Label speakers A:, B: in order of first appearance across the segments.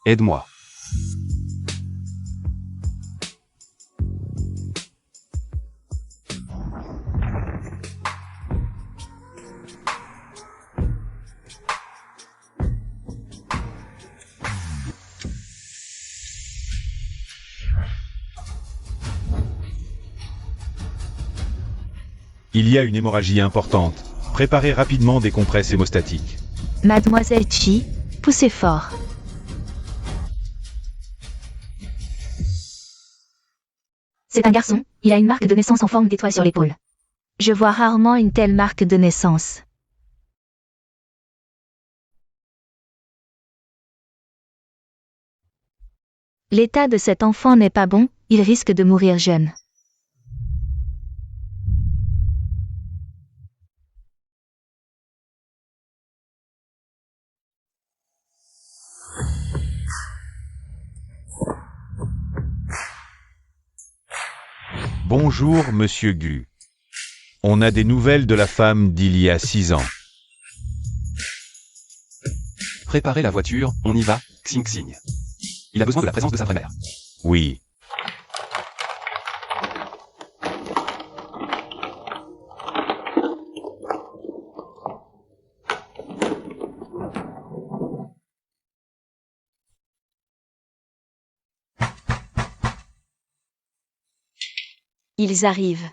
A: Aide-moi.
B: Il y a une hémorragie importante. Préparez rapidement des compresses hémostatiques.
C: Mademoiselle Chi, poussez fort. C'est un garçon, il a une marque de naissance en forme d'étoile sur l'épaule. Je vois rarement une telle marque de naissance. L'état de cet enfant n'est pas bon, il risque de mourir jeune.
B: Bonjour, monsieur Gu. On a des nouvelles de la femme d'il y a 6 ans.
A: Préparez la voiture, on y va, Xing Xing. Il a besoin de la présence de sa vraie mère.
B: Oui.
C: Ils arrivent.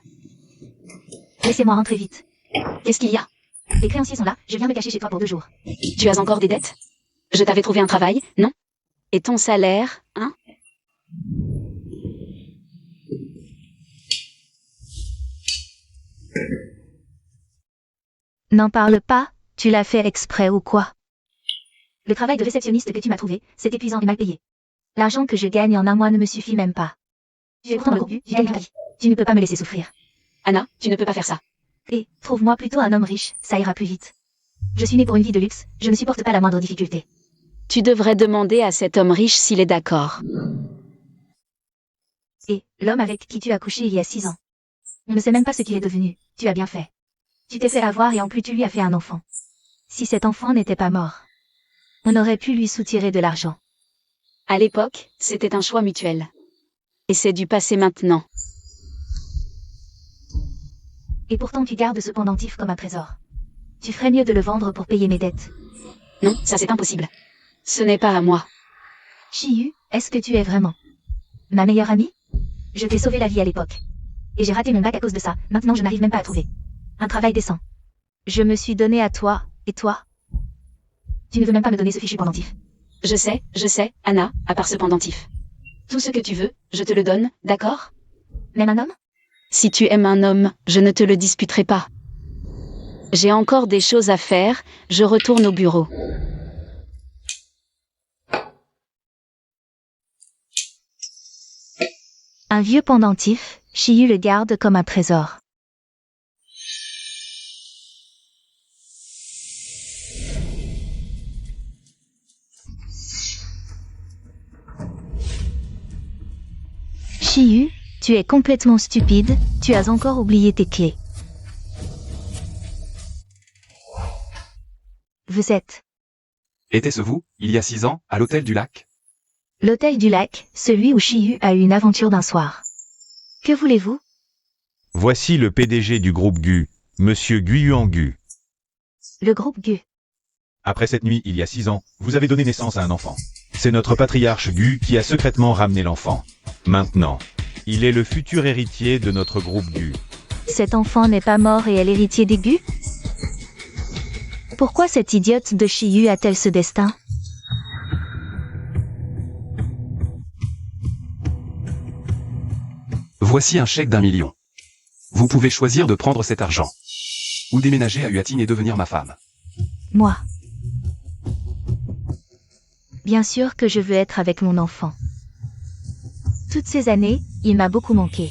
C: Laissez-moi rentrer vite. Qu'est-ce qu'il y a? Les créanciers sont là, je viens me cacher chez toi pour 2 jours.
D: Tu as encore des dettes? Je t'avais trouvé un travail, non? Et ton salaire, hein?
C: N'en parle pas, tu l'as fait exprès ou quoi? Le travail de réceptionniste que tu m'as trouvé, c'est épuisant et mal payé. L'argent que je gagne en un mois ne me suffit même pas. J'ai pourtant le gros but, tu gagnes ta vie. Tu ne peux pas me laisser souffrir.
D: Anna, tu ne peux pas faire ça.
C: Et, trouve-moi plutôt un homme riche, ça ira plus vite. Je suis née pour une vie de luxe, je ne supporte pas la moindre difficulté.
D: Tu devrais demander à cet homme riche s'il est d'accord.
C: Et, l'homme avec qui tu as couché il y a 6 ans. On ne sait même pas ce qu'il est devenu, tu as bien fait. Tu t'es fait avoir et en plus tu lui as fait un enfant. Si cet enfant n'était pas mort, on aurait pu lui soutirer de l'argent.
D: À l'époque, c'était un choix mutuel. Et c'est du passé maintenant.
C: Et pourtant tu gardes ce pendentif comme un trésor. Tu ferais mieux de le vendre pour payer mes dettes.
D: Non, ça c'est impossible. Ce n'est pas à moi.
C: Chiyu, est-ce que tu es vraiment ma meilleure amie? Je t'ai sauvé la vie à l'époque. Et j'ai raté mon bac à cause de ça, maintenant je n'arrive même pas à trouver un travail décent. Je me suis donné à toi, et toi? Tu ne veux même pas me donner ce fichu pendentif.
D: Je sais, Anna, à part ce pendentif. Tout ce que tu veux, je te le donne, d'accord?
C: Même un homme?
D: Si tu aimes un homme, je ne te le disputerai pas. J'ai encore des choses à faire, je retourne au bureau.
C: Un vieux pendentif, Chiyu le garde comme un trésor. Chiyu, tu es complètement stupide, tu as encore oublié tes clés. Vous êtes
A: Était-ce vous, il y a 6 ans, à l'hôtel du lac?
C: l'hôtel du lac, celui où Chiyu a eu une aventure d'un soir. Que voulez-vous?
B: Voici le PDG du groupe Gu, monsieur Guyuan Gu.
C: Le groupe Gu.
B: Après cette nuit, il y a 6 ans, vous avez donné naissance à un enfant. C'est notre patriarche Gu qui a secrètement ramené l'enfant. Maintenant, il est le futur héritier de notre groupe Gu.
C: Cet enfant n'est pas mort et est l'héritier des Gu? Pourquoi cette idiote de Chiyu a-t-elle ce destin?
A: Voici un chèque d'1 million. Vous pouvez choisir de prendre cet argent. Ou déménager à Huatine et devenir ma femme.
C: Moi. Bien sûr que je veux être avec mon enfant. Toutes ces années, il m'a beaucoup manqué.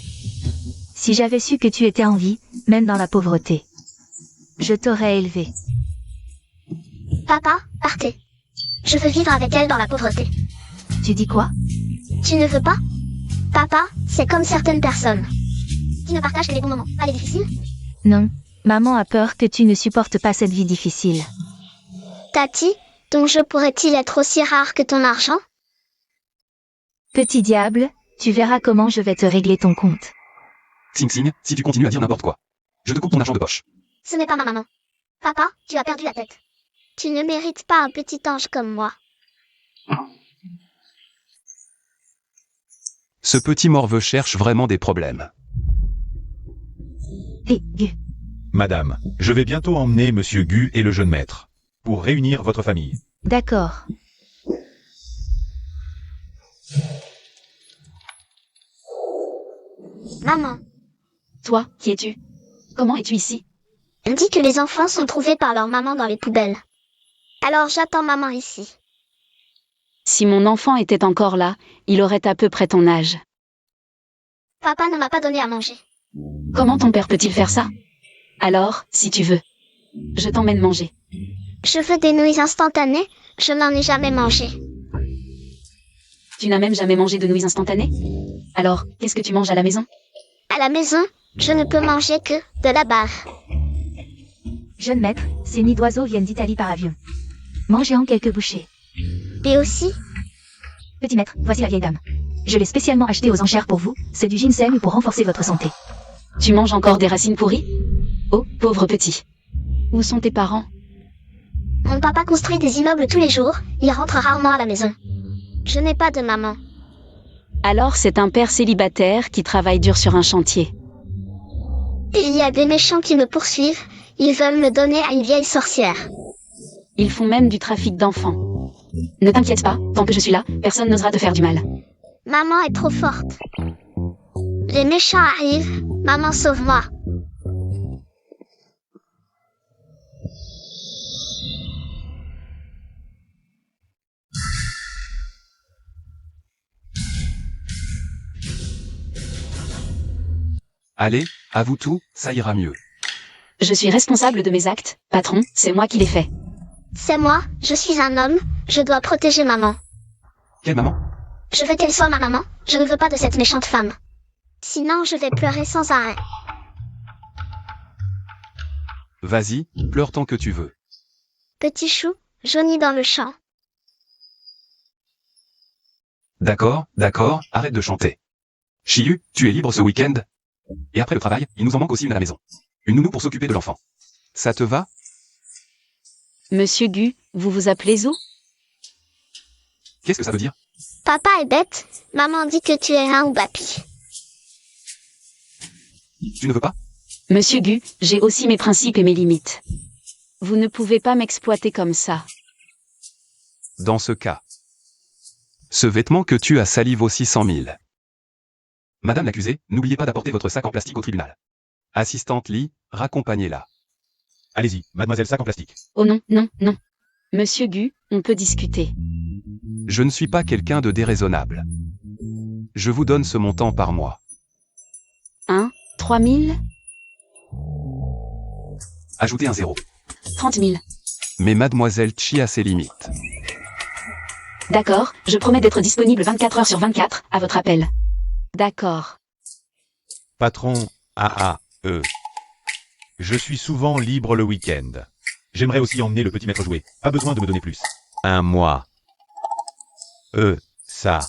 C: Si j'avais su que tu étais en vie, même dans la pauvreté, je t'aurais élevé.
E: Papa, partez. Je veux vivre avec elle dans la pauvreté.
C: Tu dis quoi?
E: Tu ne veux pas? Papa, c'est comme certaines personnes. Tu ne partages que les bons moments, pas les difficiles?
C: Non, maman a peur que tu ne supportes pas cette vie difficile.
E: Tati, ton jeu pourrait-il être aussi rare que ton argent?
C: Petit diable, tu verras comment je vais te régler ton compte.
A: Tsing Tsing, si tu continues à dire n'importe quoi, je te coupe ton argent de poche.
E: Ce n'est pas ma maman. Papa, tu as perdu la tête. Tu ne mérites pas un petit ange comme moi.
A: Ce petit morveux cherche vraiment des problèmes.
C: Hé, Gu.
B: Madame, je vais bientôt emmener Monsieur Gu et le jeune maître pour réunir votre famille.
C: D'accord.
E: Maman,
D: Toi, qui es-tu? Comment es-tu ici?
E: on dit que les enfants sont trouvés par leur maman dans les poubelles. Alors j'attends maman ici.
D: Si mon enfant était encore là, il aurait à peu près ton âge.
E: Papa ne m'a pas donné à manger.
D: Comment ton père peut-il faire ça? Alors, si tu veux, je t'emmène manger.
E: Je veux des nouilles instantanées, je n'en ai jamais mangé.
D: Tu n'as même jamais mangé de nouilles instantanées? Alors, qu'est-ce que tu manges à la maison?
E: À la maison, je ne peux manger que de la barre.
C: Jeune maître, ces nids d'oiseaux viennent d'Italie par avion. Mangez-en quelques bouchées.
E: Et aussi,
C: Petit maître, voici la vieille dame. Je l'ai spécialement acheté aux enchères pour vous, c'est du ginseng pour renforcer votre santé.
D: Tu manges encore des racines pourries? Oh, pauvre petit. Où sont tes parents?
E: mon papa construit des immeubles tous les jours, il rentre rarement à la maison. Je n'ai pas de maman.
D: Alors c'est un père célibataire qui travaille dur sur un chantier.
E: Il y a des méchants qui me poursuivent, ils veulent me donner à une vieille sorcière.
D: Ils font même du trafic d'enfants. Ne t'inquiète pas, tant que je suis là, personne n'osera te faire du mal.
E: Maman est trop forte. Les méchants arrivent, maman sauve-moi.
A: Allez, avoue tout, ça ira mieux.
D: Je suis responsable de mes actes, patron, c'est moi qui les fais.
E: C'est moi, je suis un homme, je dois protéger maman.
A: Quelle maman?
E: Je veux qu'elle soit ma maman, je ne veux pas de cette méchante femme. Sinon je vais pleurer sans arrêt.
A: Vas-y, pleure tant que tu veux.
E: Petit chou, jauni dans le champ.
A: D'accord, arrête de chanter. Chiyu, tu es libre ce week-end? Et après le travail, il nous en manque aussi une à la maison. Une nounou pour s'occuper de l'enfant. Ça te va?
D: Monsieur Gu, vous vous appelez Zou?
A: Qu'est-ce que ça veut dire?
E: Papa est bête, maman dit que tu es un oubapi.
A: Tu ne veux pas?
D: Monsieur Gu, j'ai aussi mes principes et mes limites. Vous ne pouvez pas m'exploiter comme ça.
A: Dans ce cas. Ce vêtement que tu as sali vaut 600 000. Madame l'accusée, n'oubliez pas d'apporter votre sac en plastique au tribunal. Assistante Lee, raccompagnez-la.
B: Allez-y, mademoiselle sac en plastique.
D: Oh non, non, non. Monsieur Gu, on peut discuter.
A: Je ne suis pas quelqu'un de déraisonnable. Je vous donne ce montant par mois.
D: 3000?
A: Ajoutez un zéro.
D: 30 000.
A: Mais mademoiselle Chi a ses limites.
D: D'accord, je promets d'être disponible 24 heures sur 24, à votre appel. D'accord.
B: Patron, je suis souvent libre le week-end. J'aimerais aussi emmener le petit maître jouer. Pas besoin de me donner plus. Un mois. Ça.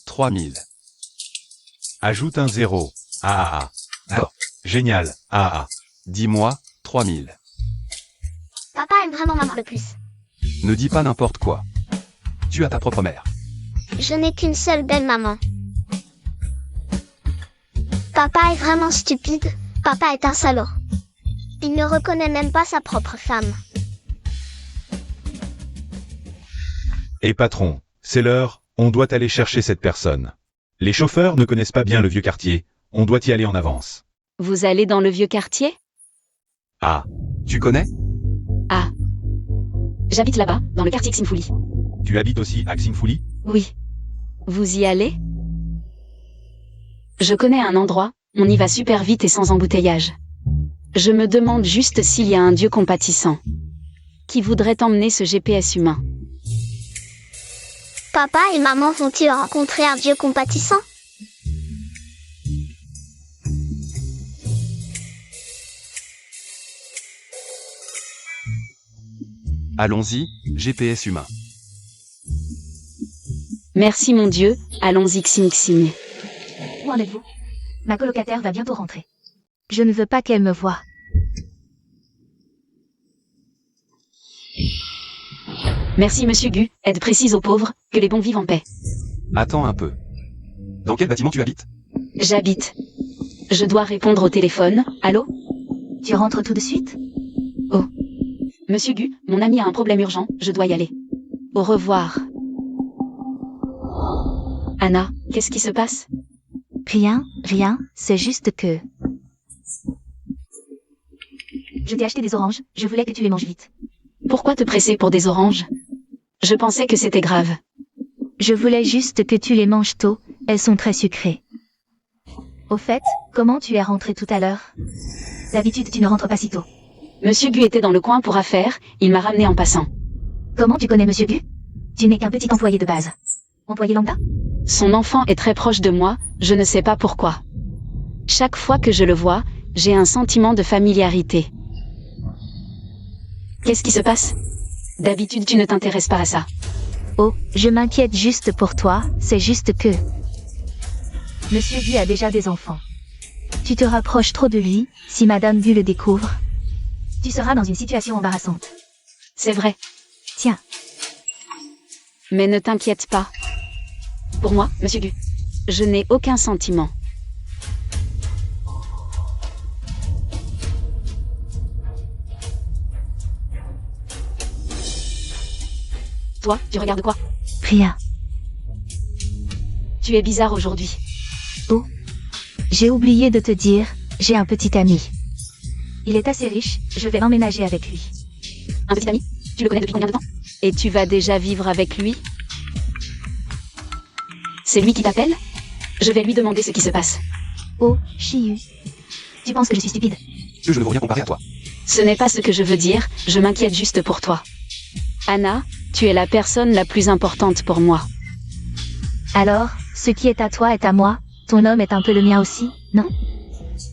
A: 3000.
B: Ajoute un zéro.
A: D'accord.
B: Génial.
A: Dis-moi, 3000.
E: Papa aime vraiment maman le plus.
A: Ne dis pas n'importe quoi. Tu as ta propre mère.
E: Je n'ai qu'une seule belle maman. Papa est vraiment stupide, papa est un salaud. Il ne reconnaît même pas sa propre femme.
B: Et patron, c'est l'heure, on doit aller chercher cette personne. Les chauffeurs ne connaissent pas bien le vieux quartier, on doit y aller en avance.
D: Vous allez dans le vieux quartier?
A: Tu connais?
D: J'habite là-bas, dans le quartier Xinfuli.
B: Tu habites aussi à Xingfuli?
D: Oui. Vous y allez? Je connais un endroit, on y va super vite et sans embouteillage. Je me demande juste s'il y a un dieu compatissant. Qui voudrait emmener ce GPS humain?
E: Papa et maman vont-ils rencontrer un dieu compatissant?
A: Allons-y, GPS humain.
D: Merci mon Dieu, allons-y xing xing.
C: Où en êtes-vous? Ma colocataire va bientôt rentrer. Je ne veux pas qu'elle me voie.
D: Merci monsieur Gu, aide précise aux pauvres, que les bons vivent en paix.
A: Attends un peu. Dans quel bâtiment tu habites?
D: J'habite. Je dois répondre au téléphone, allô?
C: Tu rentres tout de suite?
D: Monsieur Gu, mon ami a un problème urgent, je dois y aller. Au revoir. Anna, qu'est-ce qui se passe?
C: Rien, c'est juste que... Je t'ai acheté des oranges, je voulais que tu les manges vite.
D: Pourquoi te presser pour des oranges? Je pensais que c'était grave.
C: Je voulais juste que tu les manges tôt, elles sont très sucrées. Au fait, comment tu es rentré tout à l'heure? D'habitude tu ne rentres pas si tôt.
D: Monsieur Gu était dans le coin pour affaires, il m'a ramené en passant.
C: Comment tu connais Monsieur Gu? Tu n'es qu'un petit employé de base. Employé lambda?
D: Son enfant est très proche de moi, je ne sais pas pourquoi. Chaque fois que je le vois, j'ai un sentiment de familiarité. Qu'est-ce qui se passe? D'habitude tu ne t'intéresses pas à ça.
C: Oh, je m'inquiète juste pour toi, c'est juste que... Monsieur Gu a déjà des enfants. Tu te rapproches trop de lui, si Madame Gu le découvre. Tu seras dans une situation embarrassante.
D: C'est vrai.
C: Tiens,
D: Mais ne t'inquiète pas. Pour moi, monsieur Gu, je n'ai aucun sentiment. Toi, tu regardes quoi?
C: rien.
D: Tu es bizarre aujourd'hui.
C: J'ai oublié de te dire, j'ai un petit ami. Il est assez riche, je vais emménager avec lui.
D: Un petit ami? Tu le connais depuis combien de temps? Et tu vas déjà vivre avec lui? C'est lui qui t'appelle? Je vais lui demander ce qui se passe.
C: Oh, Chiyu. Tu penses que je suis stupide?
A: Que je ne veux rien comparer à toi.
D: Ce n'est pas ce que je veux dire, je m'inquiète juste pour toi. Anna, tu es la personne la plus importante pour moi.
C: Alors, ce qui est à toi est à moi, ton homme est un peu le mien aussi, non?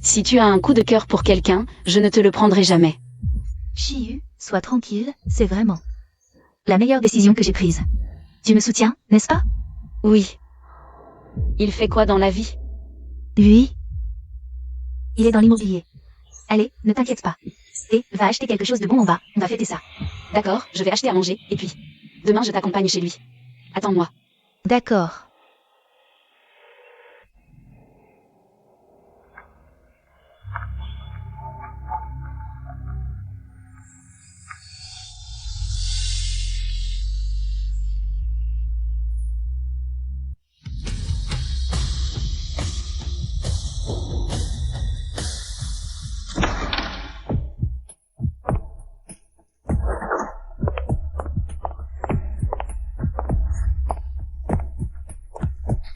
D: Si tu as un coup de cœur pour quelqu'un, je ne te le prendrai jamais.
C: Chiyu, sois tranquille, c'est vraiment la meilleure décision que j'ai prise. Tu me soutiens, n'est-ce pas?
D: Oui. Il fait quoi dans la vie?
C: Lui? Il est dans l'immobilier. Allez, ne t'inquiète pas. Et, va acheter quelque chose de bon en bas, on va fêter ça.
D: D'accord, je vais acheter à manger, et puis, demain je t'accompagne chez lui. Attends-moi.
C: D'accord.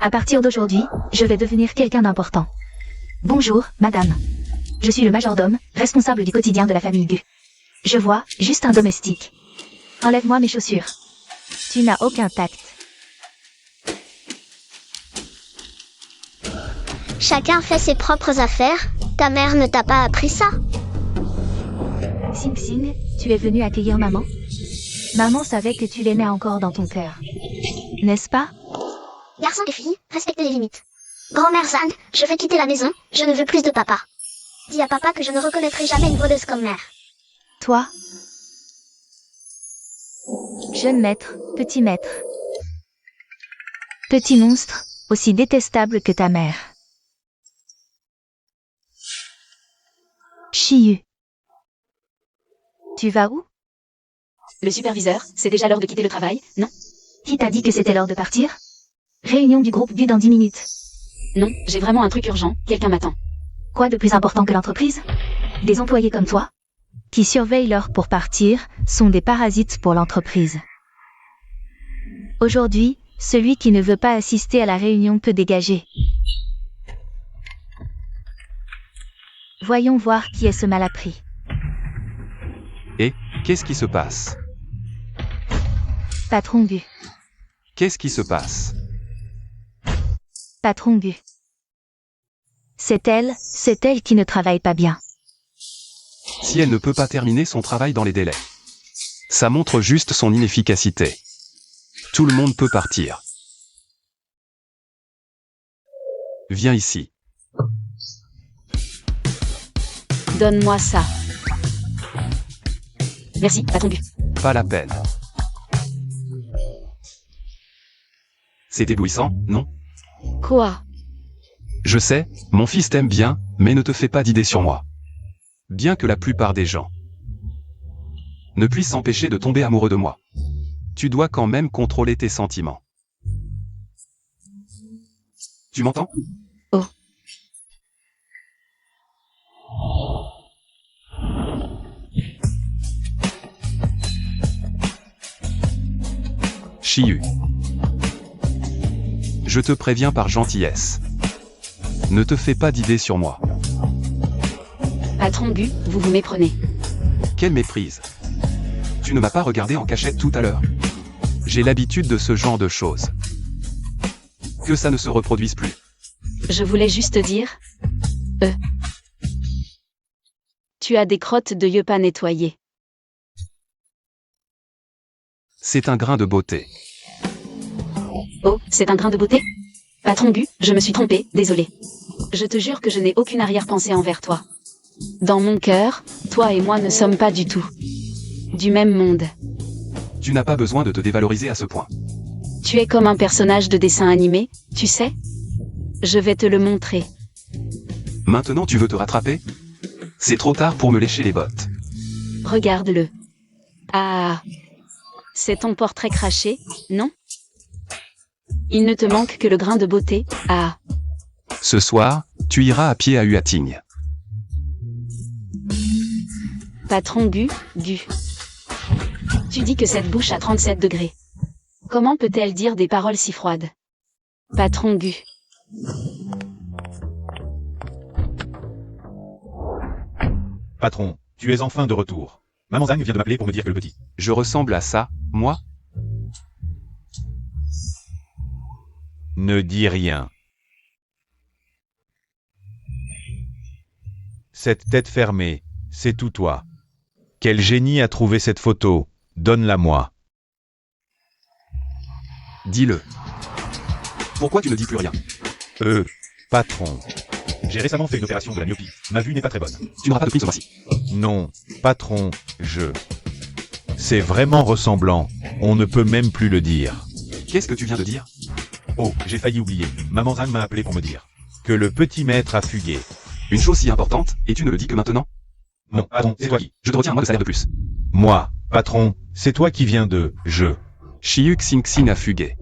C: À partir d'aujourd'hui, je vais devenir quelqu'un d'important. Bonjour, madame. Je suis le majordome, responsable du quotidien de la famille Gu. Je vois, juste un domestique. Enlève-moi mes chaussures. Tu n'as aucun tact.
E: Chacun fait ses propres affaires. Ta mère ne t'a pas appris ça?
C: Xing Xing, tu es venu accueillir maman? Maman savait que tu l'aimais encore dans ton cœur. N'est-ce pas?
E: Garçons et filles, respectez les limites. Grand-mère Zhang, je vais quitter la maison, je ne veux plus de papa. Dis à papa que je ne reconnaîtrai jamais une voleuse comme mère.
C: Toi? Jeune maître, petit maître. Petit monstre, aussi détestable que ta mère. Chiyu. Tu vas où?
D: Le superviseur, c'est déjà l'heure de quitter le travail, non?
C: Qui t'a dit que c'était l'heure de partir? Réunion du groupe Gu dans 10 minutes.
D: Non, j'ai vraiment un truc urgent, quelqu'un m'attend.
C: Quoi de plus important que l'entreprise? Des employés comme toi, qui surveillent l'heure pour partir, sont des parasites pour l'entreprise. Aujourd'hui, celui qui ne veut pas assister à la réunion peut dégager. Voyons voir qui est ce malappris.
A: Et, qu'est-ce qui se passe?
C: Patron Gu.
A: Qu'est-ce qui se passe?
C: Patron Gu. C'est elle qui ne travaille pas bien.
A: Si elle ne peut pas terminer son travail dans les délais. Ça montre juste son inefficacité. Tout le monde peut partir. Viens ici.
D: Donne-moi ça. Merci, patron Gu.
A: Pas la peine. C'est éblouissant, non?
D: Quoi?
A: Je sais, mon fils t'aime bien, mais ne te fais pas d'idées sur moi. Bien que la plupart des gens ne puissent s'empêcher de tomber amoureux de moi, tu dois quand même contrôler tes sentiments. Tu m'entends?
D: Oh.
A: Chiyu. Je te préviens par gentillesse. Ne te fais pas d'idées sur moi.
D: Patron Gu, vous vous méprenez.
A: Quelle méprise. Tu ne m'as pas regardé en cachette tout à l'heure. J'ai l'habitude de ce genre de choses. Que ça ne se reproduise plus.
D: Je voulais juste dire... Tu as des crottes de yeux pas nettoyées.
A: C'est un grain de beauté.
D: Oh, c'est un grain de beauté? Patron Gu, je me suis trompé, désolé. Je te jure que je n'ai aucune arrière-pensée envers toi. Dans mon cœur, toi et moi ne sommes pas du tout du même monde.
A: Tu n'as pas besoin de te dévaloriser à ce point.
D: Tu es comme un personnage de dessin animé, tu sais? Je vais te le montrer.
A: Maintenant tu veux te rattraper? C'est trop tard pour me lécher les bottes.
D: Regarde-le. Ah. C'est ton portrait craché, non? Il ne te manque que le grain de beauté, ah.
A: Ce soir, tu iras à pied à Huating.
D: Patron Gu. Tu dis que cette bouche a 37 degrés. Comment peut-elle dire des paroles si froides? Patron Gu.
B: Patron, tu es enfin de retour. Maman Zhang vient de m'appeler pour me dire que le petit...
A: Je ressemble à ça, moi?
B: Ne dis rien. Cette tête fermée, c'est tout toi. Quel génie a trouvé cette photo? Donne-la-moi.
A: Dis-le. Pourquoi tu ne dis plus rien?
B: Patron. J'ai récemment fait une opération de la myopie. Ma vue n'est pas très bonne.
A: Tu n'auras pas de prime ce mois-ci.
B: Non, patron, C'est vraiment ressemblant. On ne peut même plus le dire.
A: Qu'est-ce que tu viens de dire?
B: Oh, j'ai failli oublier. Maman Zhang m'a appelé pour me dire que le petit maître a fugué.
A: Une chose si importante, et tu ne le dis que maintenant?
B: Non, patron, c'est toi qui...
A: Je te retiens un mois de salaire de plus.
B: Moi, patron, c'est toi qui viens de...
A: Chiyu Xingxing a fugué.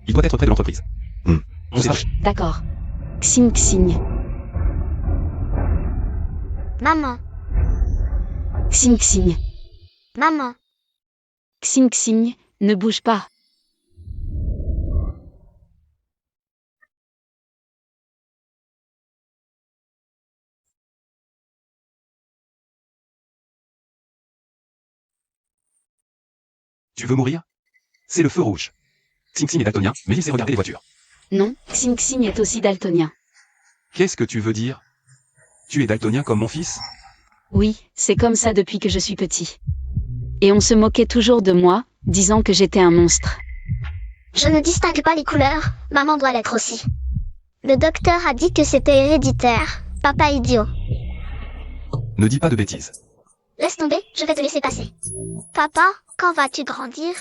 A: Il doit être près de l'entreprise. On sait.
D: D'accord. Xing.
E: Maman,
D: Xing.
E: maman,
D: Xing, ne bouge pas.
A: Tu veux mourir? C'est le feu rouge. Xingxing est daltonien, mais il sait regarder les voitures.
D: Non, Xing est aussi daltonien.
A: Qu'est-ce que tu veux dire? Tu es daltonien comme mon fils?
D: Oui, c'est comme ça depuis que je suis petit. Et on se moquait toujours de moi, disant que j'étais un monstre.
E: je ne distingue pas les couleurs, maman doit l'être aussi. Le docteur a dit que c'était héréditaire, papa idiot.
A: Ne dis pas de bêtises.
E: Laisse tomber, je vais te laisser passer. Papa, quand vas-tu grandir?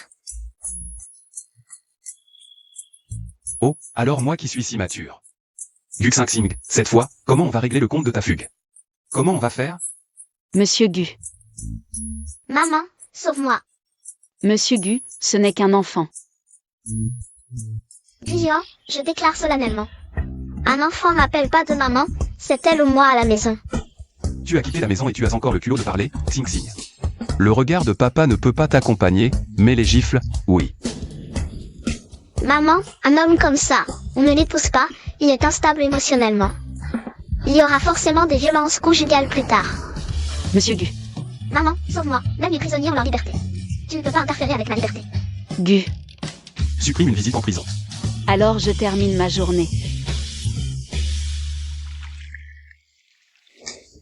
A: Oh, alors moi qui suis si mature. Gu Xingxing, cette fois, comment on va régler le compte de ta fugue? Comment on va faire?
D: Monsieur Gu.
E: Maman, sauve-moi.
D: Monsieur Gu, ce n'est qu'un enfant.
E: Guillaume, je déclare solennellement. Un enfant n'appelle pas de maman, c'est elle ou moi à la maison.
A: Tu as quitté la maison et tu as encore le culot de parler, Xingxing. Le regard de papa ne peut pas t'accompagner, mais les gifles, oui.
E: Maman, un homme comme ça, on ne l'épouse pas, il est instable émotionnellement. Il y aura forcément des violences conjugales plus tard.
D: Monsieur Gu.
E: Maman, sauve-moi, même les prisonniers ont leur liberté. Tu ne peux pas interférer avec ma liberté.
D: Gu.
A: Supprime une visite en prison.
D: Alors je termine ma journée.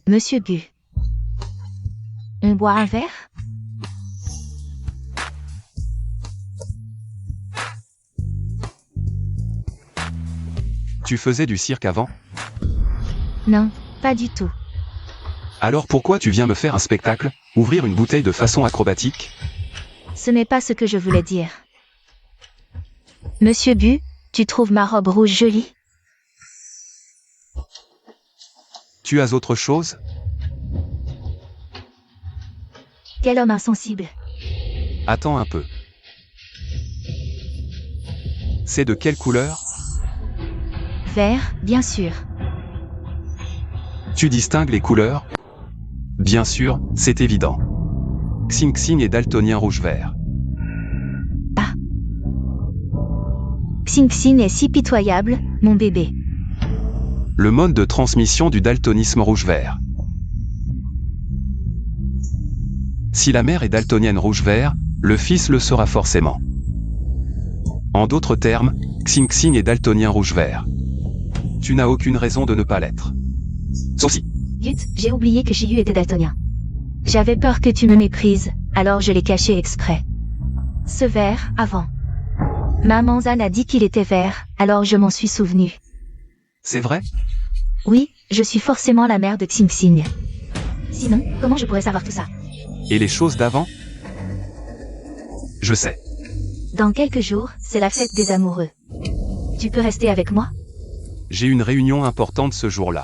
C: Monsieur Gu. On boit un verre?
A: Tu faisais du cirque avant?
C: Non, pas du tout.
A: Alors pourquoi tu viens me faire un spectacle, ouvrir une bouteille de façon acrobatique?
C: Ce n'est pas ce que je voulais dire. Monsieur Bu, tu trouves ma robe rouge jolie?
A: Tu as autre chose?
C: Quel homme insensible.
A: Attends un peu. C'est de quelle couleur?
C: Vert, bien sûr.
A: Tu distingues les couleurs? Bien sûr, c'est évident. Xing Xing est daltonien rouge-vert.
C: Xing Xing est si pitoyable, mon bébé.
A: Le mode de transmission du daltonisme rouge-vert. Si la mère est daltonienne rouge-vert, le fils le sera forcément. En d'autres termes, Xing Xing est daltonien rouge-vert. Tu n'as aucune raison de ne pas l'être. Sauf si.
C: Yut, j'ai oublié que Shiyu était daltonien. J'avais peur que tu me méprises, alors je l'ai caché exprès. Ce vert, avant. Maman Zan a dit qu'il était vert, alors je m'en suis souvenu.
A: C'est vrai?
C: Oui, je suis forcément la mère de Xing Xing. Sinon, comment je pourrais savoir tout ça?
A: Et les choses d'avant? Je sais.
C: Dans quelques jours, c'est la fête des amoureux. Tu peux rester avec moi?
A: J'ai une réunion importante ce jour-là.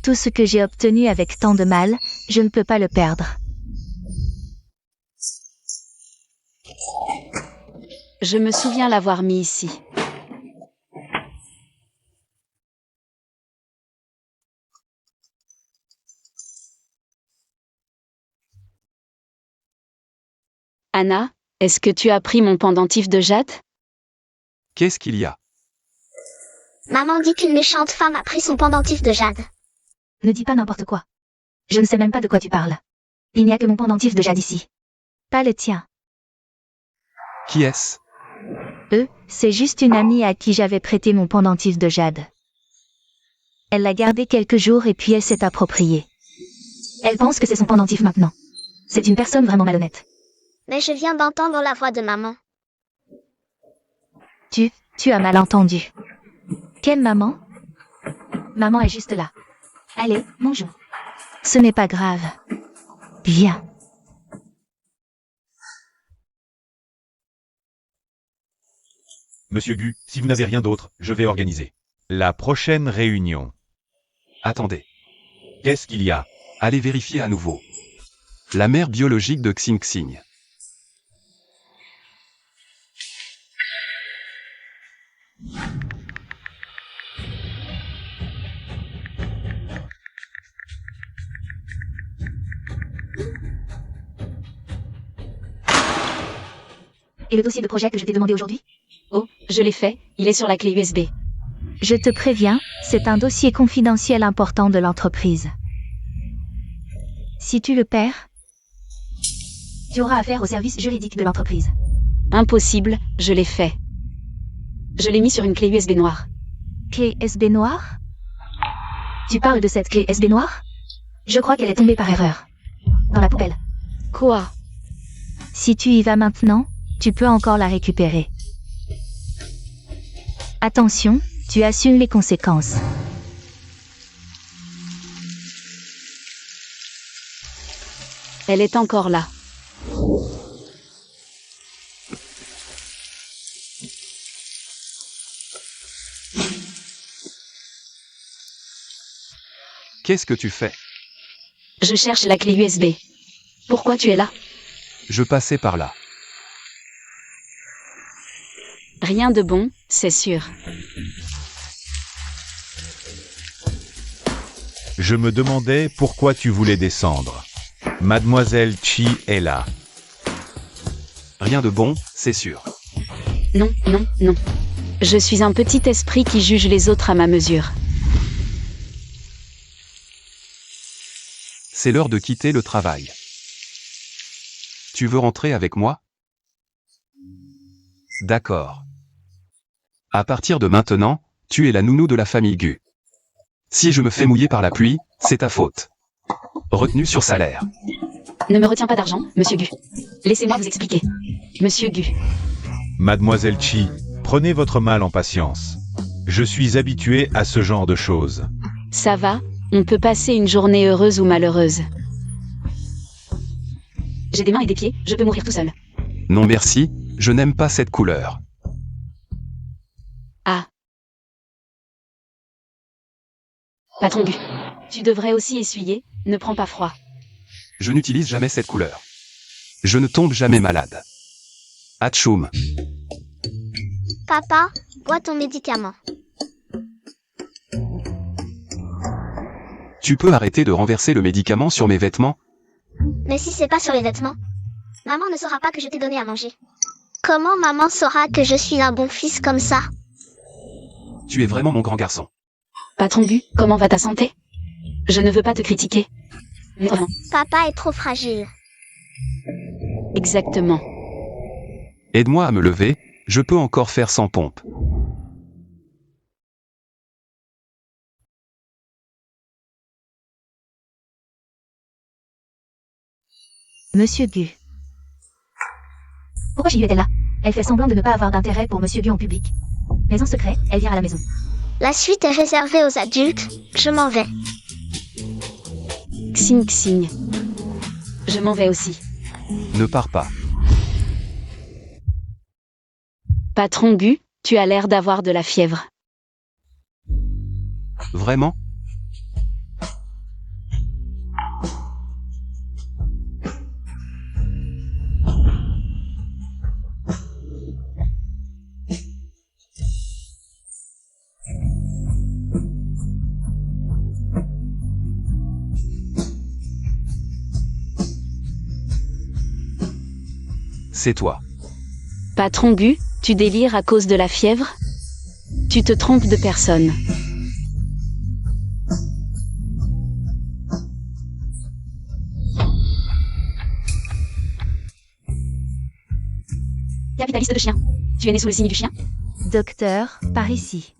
C: Tout ce que j'ai obtenu avec tant de mal, je ne peux pas le perdre.
D: Je me souviens l'avoir mis ici. Anna, est-ce que tu as pris mon pendentif de jade?
A: Qu'est-ce qu'il y a?
E: Maman dit qu'une méchante femme a pris son pendentif de jade.
C: Ne dis pas n'importe quoi. Je ne sais même pas de quoi tu parles. Il n'y a que mon pendentif de jade ici. Pas le tien.
A: Qui est-ce?
C: C'est juste une amie à qui j'avais prêté mon pendentif de jade. Elle l'a gardé quelques jours et puis elle s'est approprié. Elle pense que c'est son pendentif maintenant. C'est une personne vraiment malhonnête.
E: Mais je viens d'entendre la voix de maman.
C: Tu as mal entendu. Quelle maman? Maman est juste là. Allez, mangeons. Ce n'est pas grave. Viens.
B: Monsieur Gu, si vous n'avez rien d'autre, je vais organiser la prochaine réunion.
A: Attendez.
B: Qu'est-ce qu'il y a?
A: Allez vérifier à nouveau. La mère biologique de Xing Xing.
C: Et le dossier de projet que je t'ai demandé aujourd'hui?
D: Oh, je l'ai fait, il est sur la clé USB.
C: Je te préviens, c'est un dossier confidentiel important de l'entreprise. Si tu le perds, tu auras affaire au service juridique de l'entreprise.
D: Impossible, je l'ai fait. Je l'ai mis sur une clé USB noire.
C: Clé USB noire? Tu parles de cette clé USB noire? Je crois qu'elle est tombée par erreur. Dans la poubelle.
D: Quoi?
C: Si tu y vas maintenant, tu peux encore la récupérer. Attention, tu assumes les conséquences.
D: Elle est encore là.
A: Qu'est-ce que tu fais?
D: Je cherche la clé USB. Pourquoi tu es là?
A: Je passais par là.
D: Rien de bon, c'est sûr.
B: Je me demandais pourquoi tu voulais descendre. Mademoiselle Chi est là.
A: Rien de bon, c'est sûr.
D: Non, non, non. Je suis un petit esprit qui juge les autres à ma mesure.
A: C'est l'heure de quitter le travail. Tu veux rentrer avec moi? D'accord. À partir de maintenant, tu es la nounou de la famille Gu. Si je me fais mouiller par la pluie, c'est ta faute. Retenue sur salaire.
D: Ne me retiens pas d'argent, monsieur Gu. Laissez-moi vous expliquer. Monsieur Gu.
B: Mademoiselle Chi, prenez votre mal en patience. Je suis habitué à ce genre de choses.
D: Ça va, on peut passer une journée heureuse ou malheureuse. J'ai des mains et des pieds, je peux mourir tout seul.
A: Non merci, je n'aime pas cette couleur.
D: Ah. Patron Gu. Tu devrais aussi essuyer, ne prends pas froid.
A: Je n'utilise jamais cette couleur. Je ne tombe jamais malade. Atchoum.
E: Papa, bois ton médicament.
A: Tu peux arrêter de renverser le médicament sur mes vêtements?
E: Mais si c'est pas sur les vêtements, maman ne saura pas que je t'ai donné à manger. Comment maman saura que je suis un bon fils comme ça?
A: Tu es vraiment mon grand garçon.
D: Patron Gu, comment va ta santé? Je ne veux pas te critiquer. Mais vraiment.
E: Papa est trop fragile.
D: Exactement.
A: Aide-moi à me lever, je peux encore faire sans pompe.
C: Monsieur Gu. Pourquoi Chiyu est-elle là? Elle fait semblant de ne pas avoir d'intérêt pour Monsieur Gu en public. Mais en secret, elle vient à la maison.
E: La suite est réservée aux adultes. Je m'en vais.
D: Xing Xing. Je m'en vais aussi.
A: Ne pars pas.
D: Patron Gu, tu as l'air d'avoir de la fièvre.
A: Vraiment? C'est toi.
D: Patron Gu, tu délires à cause de la fièvre? Tu te trompes de personne. Capitaliste de chien. Tu es né sous le signe du chien?
C: Docteur, par ici.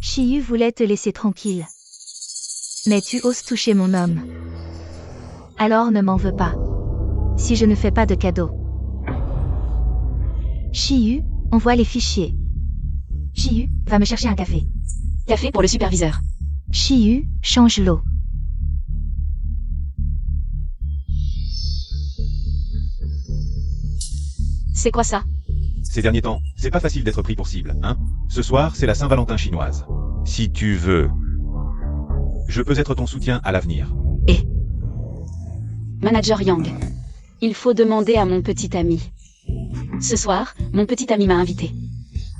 C: Chiyu voulait te laisser tranquille. Mais tu oses toucher mon homme. Alors ne m'en veux pas. Si je ne fais pas de cadeau. Chiyu, envoie les fichiers. Chiyu, va me chercher un café.
D: Café pour le superviseur.
C: Chiyu, change l'eau.
D: C'est quoi ça?
B: Ces derniers temps, c'est pas facile d'être pris pour cible, hein? Ce soir, c'est la Saint-Valentin chinoise. Si tu veux, je peux être ton soutien à l'avenir.
D: Et Manager Yang. Il faut demander à mon petit ami. Ce soir, mon petit ami m'a invité.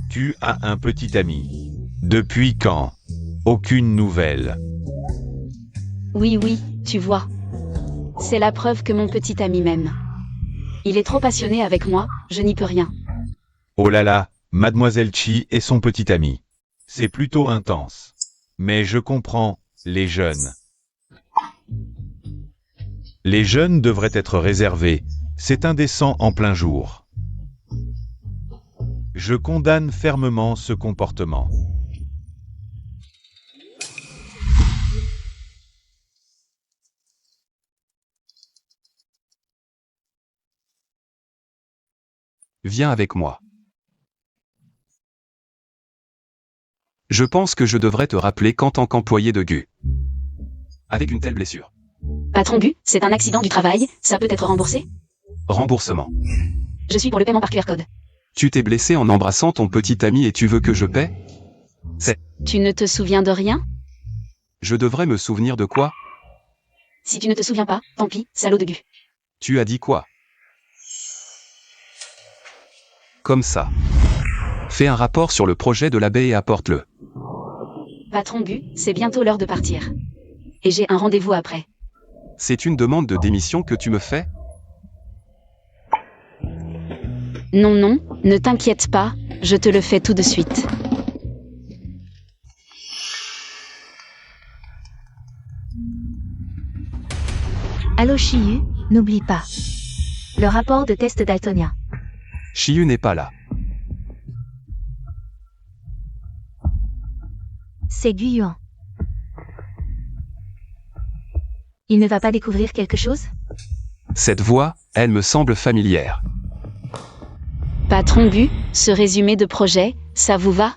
B: Tu as un petit ami. Depuis quand? Aucune nouvelle.
D: Oui, tu vois. C'est la preuve que mon petit ami m'aime. Il est trop passionné avec moi, je n'y peux rien.
B: Oh là là, Mademoiselle Chi et son petit ami. C'est plutôt intense. Mais je comprends, les jeunes. Les jeunes devraient être réservés. C'est indécent en plein jour. Je condamne fermement ce comportement.
A: Viens avec moi. Je pense que je devrais te rappeler qu'en tant qu'employé de Gu. Avec une telle blessure.
D: Patron Gu, c'est un accident du travail, ça peut être remboursé?
A: Remboursement.
D: Je suis pour le paiement par QR code.
A: Tu t'es blessé en embrassant ton petit ami et tu veux que je paie?
D: Tu ne te souviens de rien?
A: Je devrais me souvenir de quoi?
D: Si tu ne te souviens pas, tant pis, salaud de Gu.
A: Tu as dit quoi? Comme ça. Fais un rapport sur le projet de la baie et apporte-le.
D: Patron Gu, c'est bientôt l'heure de partir. Et j'ai un rendez-vous après.
A: C'est une demande de démission que tu me fais?
D: Non, ne t'inquiète pas, je te le fais tout de suite.
C: Allô Chiyu, n'oublie pas. Le rapport de test daltonien.
A: Chiyu n'est pas là.
C: C'est Guyuan. Il ne va pas découvrir quelque chose?
A: Cette voix, elle me semble familière.
D: Patron Gu, ce résumé de projet, ça vous va?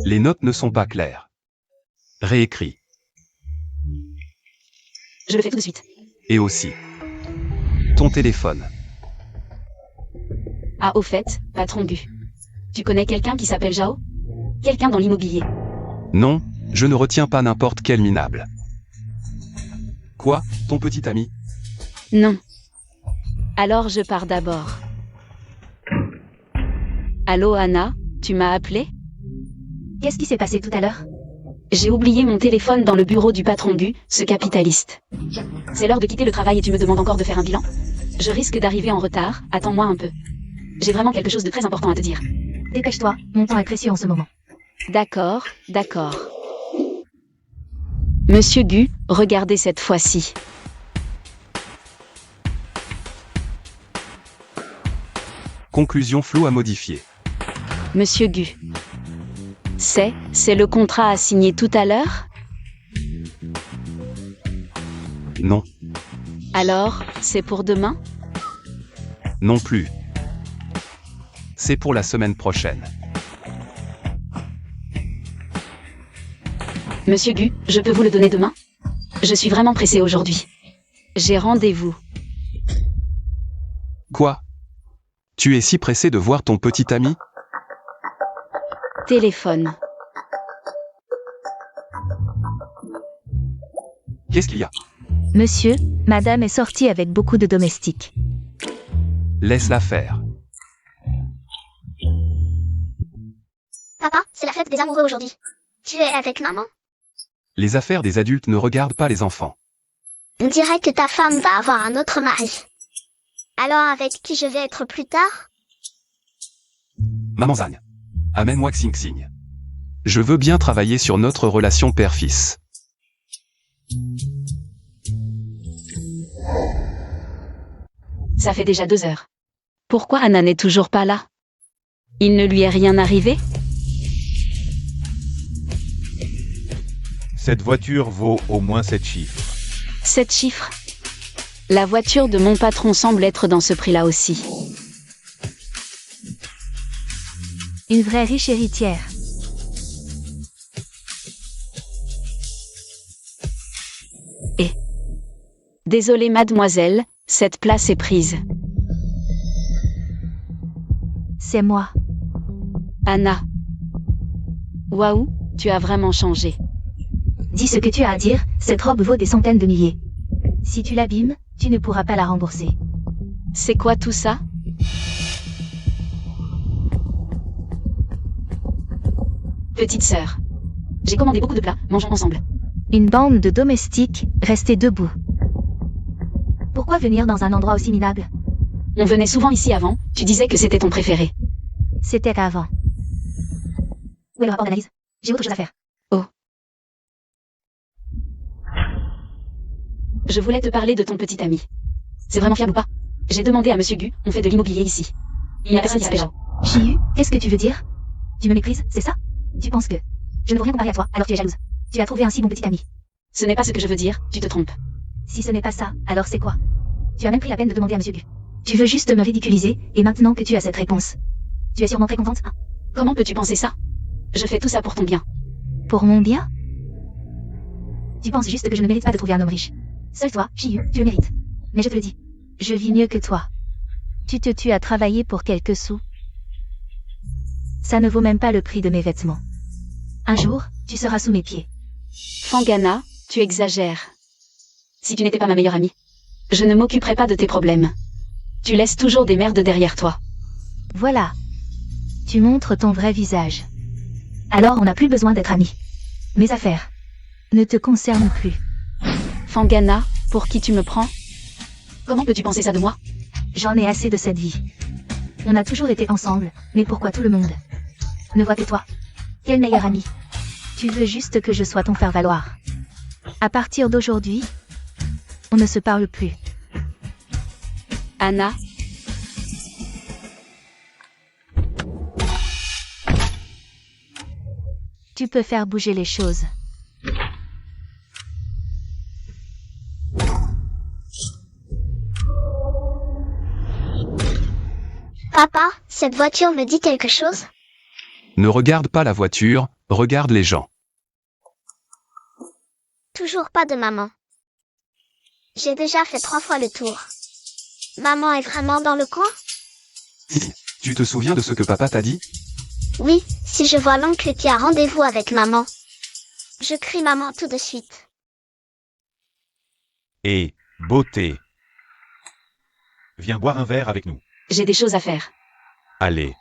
A: Les notes ne sont pas claires. Réécris.
D: Je le fais tout de suite.
A: Et aussi. Ton téléphone.
D: Ah, au fait, patron Gu. Tu connais quelqu'un qui s'appelle Jao? Quelqu'un dans l'immobilier?
A: Non, je ne retiens pas n'importe quel minable. Quoi, ton petit ami?
D: Non. Alors je pars d'abord. Allô Anna, tu m'as appelé?
C: Qu'est-ce qui s'est passé tout à l'heure?
D: J'ai oublié mon téléphone dans le bureau du patron Gu, ce capitaliste. C'est l'heure de quitter le travail et tu me demandes encore de faire un bilan? Je risque d'arriver en retard, attends-moi un peu. J'ai vraiment quelque chose de très important à te dire.
C: Dépêche-toi, mon temps est précieux en ce moment.
D: D'accord, d'accord. Monsieur Gu, regardez cette fois-ci.
A: Conclusion floue à modifier.
D: Monsieur Gu. C'est le contrat à signer tout à l'heure?
A: Non,
D: Alors, c'est pour demain?
A: non plus. C'est pour la semaine prochaine.
D: Monsieur Gu, je peux vous le donner demain? Je suis vraiment pressé aujourd'hui. J'ai rendez-vous.
A: Quoi? Tu es si pressé de voir ton petit ami?
D: Téléphone.
A: Qu'est-ce qu'il y a?
C: Monsieur, madame est sortie avec beaucoup de domestiques.
A: Laisse-la faire.
E: Papa, c'est la fête des amoureux aujourd'hui. Tu es avec maman?
A: Les affaires des adultes ne regardent pas les enfants.
E: On dirait que ta femme va avoir un autre mari. Alors avec qui je vais être plus tard?
A: Maman Zagne. Amène-moi Xing Xing. Je veux bien travailler sur notre relation père-fils.
D: Ça fait déjà 2 heures. Pourquoi Anna n'est toujours pas là? Il ne lui est rien arrivé?
B: Cette voiture vaut au moins 7 chiffres.
D: 7 chiffres. La voiture de mon patron semble être dans ce prix-là aussi.
C: Une vraie riche héritière.
D: Désolée mademoiselle, cette place est prise.
C: C'est moi.
D: Anna. Waouh, tu as vraiment changé.
C: Dis ce que tu as à dire, cette robe vaut des centaines de milliers. Si tu l'abîmes, tu ne pourras pas la rembourser.
D: C'est quoi tout ça? Petite sœur. J'ai commandé beaucoup de plats, mangeons ensemble.
C: Une bande de domestiques, restés debout. Pourquoi venir dans un endroit aussi minable?
D: On venait souvent ici avant, tu disais que c'était ton préféré.
C: C'était avant. Où est le rapport d'analyse? J'ai autre chose à faire.
D: Oh. Je voulais te parler de ton petit ami. C'est vraiment fiable ou pas? J'ai demandé à Monsieur Gu, on fait de l'immobilier ici. Il n'y a personne qui s'appelle Jao.
C: Chihu, qu'est-ce que tu veux dire? Tu me méprises, c'est ça? Tu penses que je ne veux rien comparer à toi, alors tu es jalouse. Tu as trouvé un si bon petit ami.
D: Ce n'est pas ce que je veux dire, tu te trompes.
C: Si ce n'est pas ça, alors c'est quoi? Tu as même pris la peine de demander à Monsieur Gu. Tu veux juste me ridiculiser, et maintenant que tu as cette réponse, tu es sûrement très contente, hein?
D: Comment peux-tu penser ça? Je fais tout ça pour ton bien.
C: Pour mon bien? Tu penses juste que je ne mérite pas de trouver un homme riche. Seul toi, Chihu, tu le mérites. Mais je te le dis, je vis mieux que toi. Tu te tues à travailler pour quelques sous. Ça ne vaut même pas le prix de mes vêtements. Un jour, tu seras sous mes pieds.
D: Fangana, tu exagères. Si tu n'étais pas ma meilleure amie, je ne m'occuperais pas de tes problèmes. Tu laisses toujours des merdes derrière toi.
C: Voilà. Tu montres ton vrai visage. Alors on n'a plus besoin d'être amis. Mes affaires ne te concernent plus.
D: Fangana, pour qui tu me prends? Comment peux-tu penser ça de moi?
C: J'en ai assez de cette vie. On a toujours été ensemble, mais pourquoi tout le monde ne voit que toi? Quel meilleur ami? Tu veux juste que je sois ton faire-valoir. À partir d'aujourd'hui, on ne se parle plus.
D: Anna.
C: Tu peux faire bouger les choses.
E: Papa, cette voiture me dit quelque chose?
A: Ne regarde pas la voiture, regarde les gens.
E: Toujours pas de maman. J'ai déjà fait 3 fois le tour. Maman est vraiment dans le coin?
A: Tu te souviens de ce que papa t'a dit?
E: Oui, si je vois l'oncle qui a rendez-vous avec maman. Je crie maman tout de suite.
B: Et, beauté. Viens boire un verre avec nous.
D: J'ai des choses à faire.
B: Allez.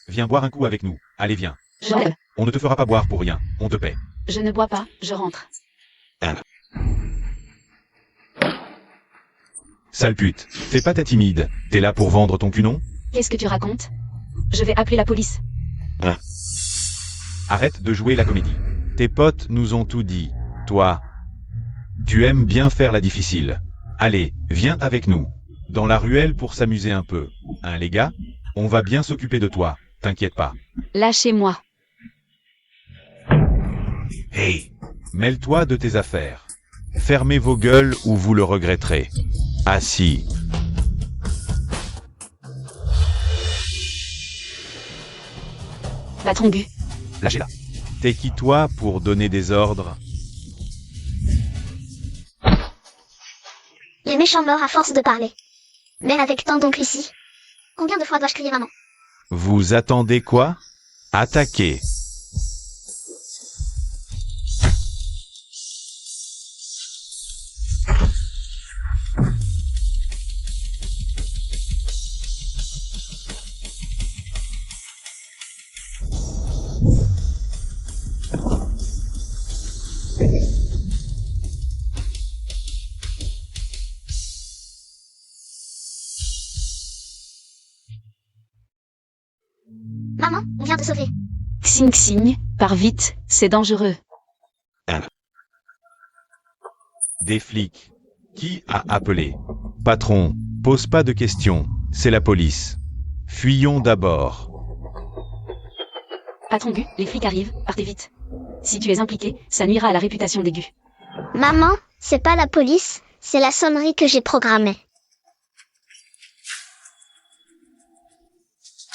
B: Viens boire un coup avec nous. Allez, viens.
D: Je,
B: On ne te fera pas boire pour rien. On te paie.
D: je ne bois pas, je rentre.
B: Sale pute. Fais pas ta timide. T'es là pour vendre ton cunon?
D: Qu'est-ce que tu racontes? Je vais appeler la police.
B: Arrête de jouer la comédie. Tes potes nous ont tout dit. Toi, tu aimes bien faire la difficile. Allez, viens avec nous. Dans la ruelle pour s'amuser un peu. Hein, les gars? On va bien s'occuper de toi. T'inquiète pas.
D: Lâchez-moi.
B: Hey! Mêle-toi de tes affaires. Fermez vos gueules ou vous le regretterez. Assis.
D: Patron Gu.
A: Lâchez-la.
B: T'es qui toi pour donner des ordres?
E: Les méchants meurent à force de parler. Mais avec tant d'oncles ici. Combien de fois dois-je crier maman?
B: Vous attendez quoi? Attaquez.
E: Maman, on vient te sauver.
D: Xing Xing, pars vite, c'est dangereux.
B: Des flics. Qui a appelé? Patron, pose pas de questions. C'est la police. Fuyons d'abord.
D: Patron Gu, les flics arrivent, partez vite. Si tu es impliqué, ça nuira à la réputation des Gu.
E: Maman, c'est pas la police, c'est la sonnerie que j'ai programmée.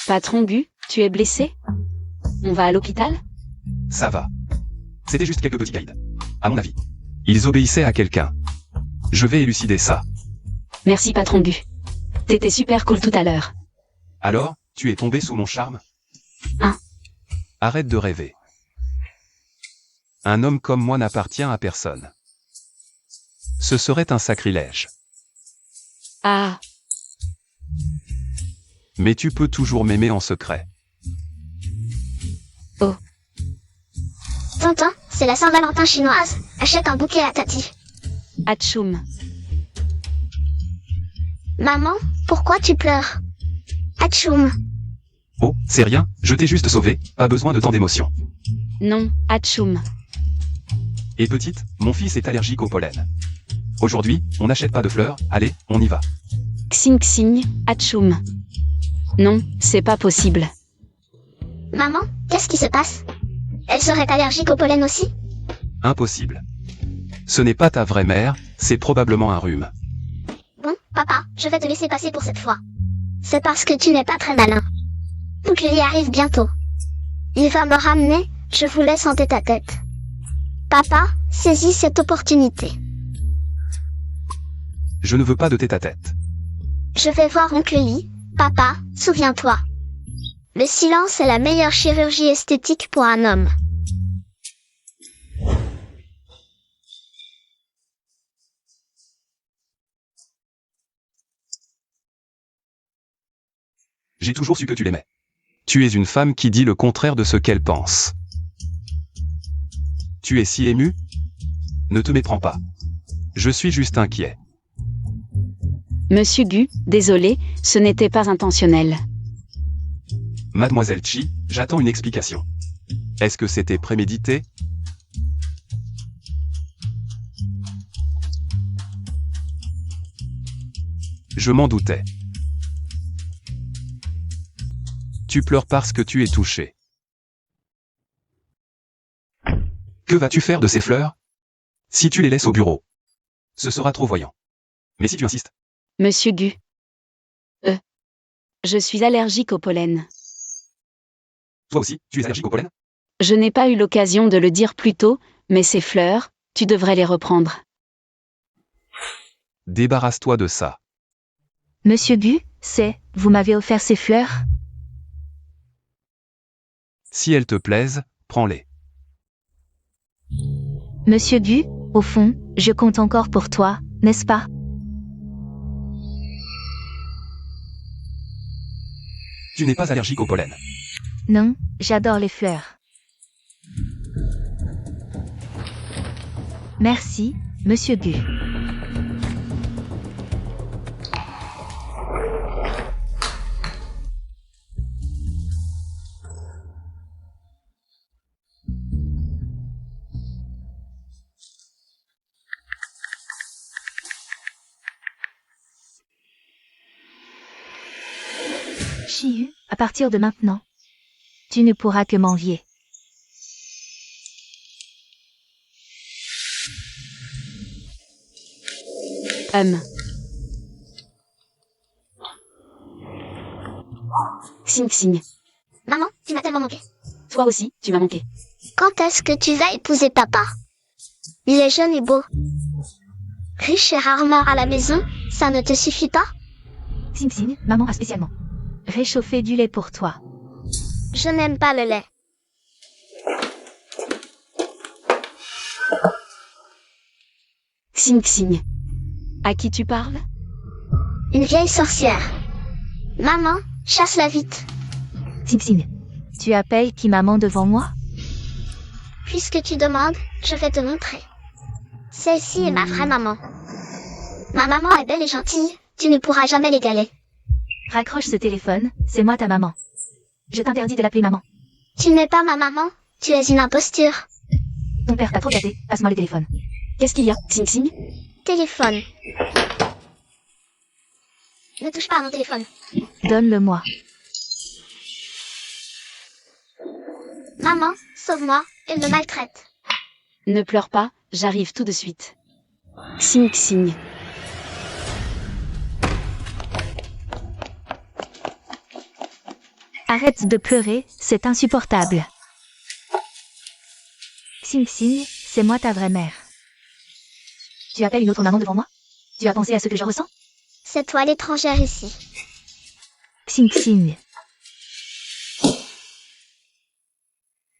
D: Patron Gu, tu es blessé? On va à l'hôpital?
A: Ça va. C'était juste quelques petits guides. À mon avis. Ils obéissaient à quelqu'un. Je vais élucider ça.
D: Merci Patron Gu. T'étais super cool tout à l'heure.
A: Alors, tu es tombé sous mon charme?
D: Hein?
A: Arrête de rêver. Un homme comme moi n'appartient à personne. Ce serait un sacrilège.
D: Ah,
A: Mais tu peux toujours m'aimer en secret.
E: Tonton, c'est la Saint-Valentin chinoise. Achète un bouquet à Tati.
D: Atchoum.
E: Maman, pourquoi tu pleures? Atchoum.
A: Oh, c'est rien, je t'ai juste sauvé, pas besoin de tant d'émotion.
D: Non, Atchoum.
A: Et petite, mon fils est allergique au pollen. Aujourd'hui, on n'achète pas de fleurs, allez, on y va.
D: Xing Xing, Atchoum. Non, c'est pas possible.
E: Maman, qu'est-ce qui se passe? Elle serait allergique au pollen aussi?
A: Impossible. Ce n'est pas ta vraie mère, c'est probablement un rhume.
E: Bon, papa, je vais te laisser passer pour cette fois. C'est parce que tu n'es pas très malin. Oncle y arrive bientôt. Il va me ramener, je vous laisse en tête à tête. Papa, saisis cette opportunité.
A: Je ne veux pas de tête-à-tête.
E: Je vais voir Oncle Lee. Papa, souviens-toi. Le silence est la meilleure chirurgie esthétique pour un homme.
A: J'ai toujours su que tu l'aimais. Tu es une femme qui dit le contraire de ce qu'elle pense. Tu es si émue? Ne te méprends pas. Je suis juste inquiet.
D: Monsieur Gu, désolé, ce n'était pas intentionnel.
A: Mademoiselle Chi, j'attends une explication. Est-ce que c'était prémédité? Je m'en doutais. Tu pleures parce que tu es touché. Que vas-tu faire de ces fleurs? Si tu les laisses au bureau, ce sera trop voyant. Mais si tu insistes,
D: Monsieur Gu. Je suis allergique au pollen.
A: Toi aussi, tu es allergique au pollen?
D: Je n'ai pas eu l'occasion de le dire plus tôt, mais ces fleurs, tu devrais les reprendre.
A: Débarrasse-toi de ça.
C: Monsieur Gu, vous m'avez offert ces fleurs?
A: Si elles te plaisent, prends-les.
C: Monsieur Gu, au fond, je compte encore pour toi, n'est-ce pas?
A: Tu n'es pas allergique au pollen.
C: Non, j'adore les fleurs. Merci, Monsieur Gu. Chiyu, à partir de maintenant, tu ne pourras que m'envier.
D: Xing Xing.
E: Maman, tu m'as tellement manqué.
D: Toi aussi, tu m'as manqué.
E: Quand est-ce que tu vas épouser papa? Il est jeune et beau. Riche et rarement à la maison, ça ne te suffit pas?
C: Xing Xing, maman a spécialement réchauffé du lait pour toi.
E: Je n'aime pas le lait.
D: Xing Xing. À qui tu parles?
E: Une vieille sorcière. Maman, chasse-la vite.
C: Xing Xing, tu appelles qui maman devant moi?
E: Puisque tu demandes, je vais te montrer. Celle-ci est ma vraie maman. Ma maman est belle et gentille, tu ne pourras jamais l'égaler.
C: Raccroche ce téléphone, c'est moi ta maman. Je t'interdis de l'appeler maman.
E: Tu n'es pas ma maman, tu es une imposture.
C: Ton père t'a trop gâté, passe-moi le téléphone.
D: Qu'est-ce qu'il y a, Xing Xing?
E: Téléphone. Ne touche pas à mon téléphone.
C: Donne-le-moi.
E: Maman, sauve-moi, elle me maltraite.
D: Ne pleure pas, j'arrive tout de suite. Xing Xing.
C: Arrête de pleurer, c'est insupportable. Xing Xing, c'est moi ta vraie mère. Tu appelles une autre maman devant moi? Tu as pensé à ce que je ressens?
E: C'est toi l'étrangère ici.
C: Xing Xing.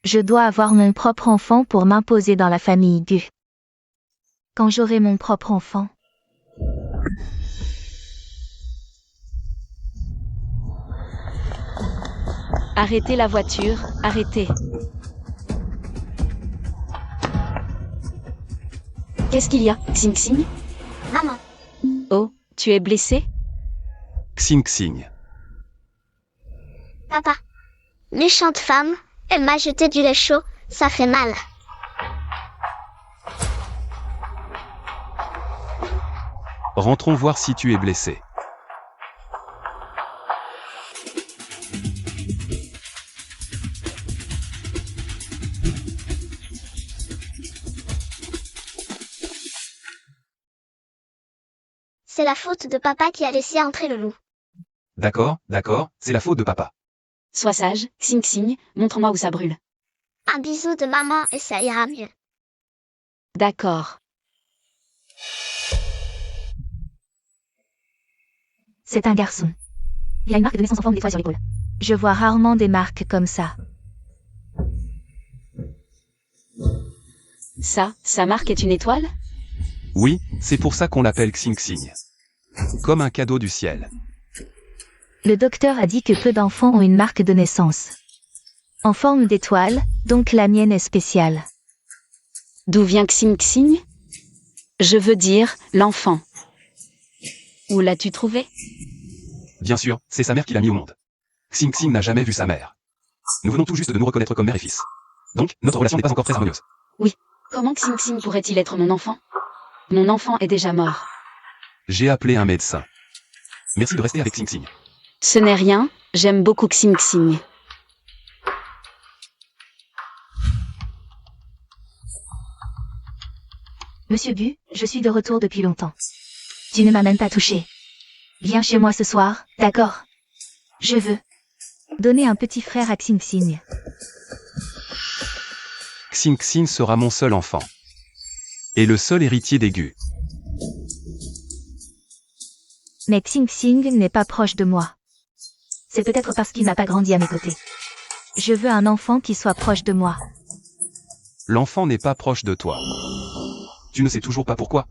C: Je dois avoir mon propre enfant pour m'imposer dans la famille Gu. Quand j'aurai mon propre enfant.
D: Arrêtez la voiture, arrêtez. Qu'est-ce qu'il y a, Xing Xing?
E: Maman,
D: Oh, tu es blessé?
A: Xing Xing.
E: papa. Méchante femme, elle m'a jeté du lait chaud, ça fait mal.
A: Rentrons voir si tu es blessé.
E: C'est la faute de papa qui a laissé entrer le loup.
A: D'accord, c'est la faute de papa.
D: Sois sage, Xing Xing, montre-moi où ça brûle.
E: Un bisou de maman et ça ira mieux.
D: D'accord.
C: C'est un garçon. Il a une marque de naissance en forme d'étoile sur l'épaule. Je vois rarement des marques comme ça.
D: Ça, sa marque est une étoile?
A: Oui, c'est pour ça qu'on l'appelle Xing Xing. Comme un cadeau du ciel.
C: Le docteur a dit que peu d'enfants ont une marque de naissance. En forme d'étoile, donc la mienne est spéciale.
D: D'où vient Xing Xing? Je veux dire, l'enfant. Où l'as-tu trouvé?
A: Bien sûr, c'est sa mère qui l'a mis au monde. Xing Xing n'a jamais vu sa mère. Nous venons tout juste de nous reconnaître comme mère et fils. Donc, notre relation n'est pas encore très harmonieuse.
D: Comment Xing Xing pourrait-il être mon enfant? Mon enfant est déjà mort.
A: J'ai appelé un médecin. Merci de rester avec Xing Xing.
D: Ce n'est rien, j'aime beaucoup Xing Xing.
C: Monsieur Gu, je suis de retour depuis longtemps. Tu ne m'as même pas touché. Viens chez moi ce soir, d'accord? Je veux donner un petit frère à Xing Xing.
A: Xing Xing sera mon seul enfant. Et le seul héritier des Gu.
C: Mais Xing Xing n'est pas proche de moi. C'est peut-être parce qu'il n'a pas grandi à mes côtés. Je veux un enfant qui soit proche de moi.
A: L'enfant n'est pas proche de toi. Tu ne sais toujours pas pourquoi.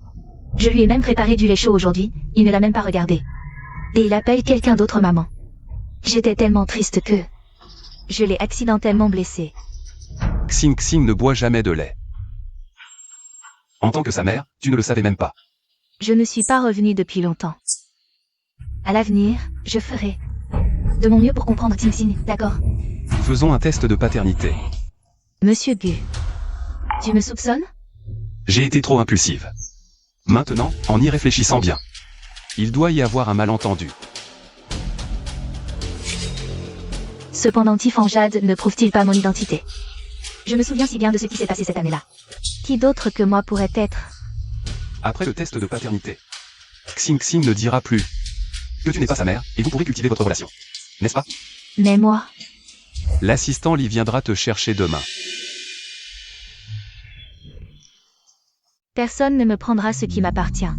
C: Je lui ai même préparé du lait chaud aujourd'hui, il ne l'a même pas regardé. Et il appelle quelqu'un d'autre maman. J'étais tellement triste que je l'ai accidentellement blessé.
A: Xing Xing ne boit jamais de lait. En tant que sa mère, tu ne le savais même pas.
C: Je ne suis pas revenue depuis longtemps. À l'avenir, je ferai de mon mieux pour comprendre Xing Xing, d'accord?
A: Faisons un test de paternité.
C: Monsieur Gu, tu me soupçonnes?
A: J'ai été trop impulsive. Maintenant, en y réfléchissant bien, il doit y avoir un malentendu.
C: Cependant Tifan Jade ne prouve-t-il pas mon identité? Je me souviens si bien de ce qui s'est passé cette année-là. Qui d'autre que moi pourrait être?
A: Après le test de paternité, Xing Xing ne dira plus que tu n'es pas sa mère, et vous pourrez cultiver votre relation. N'est-ce pas?
C: Mais moi,
A: L'assistant Li viendra te chercher demain.
C: personne ne me prendra ce qui m'appartient.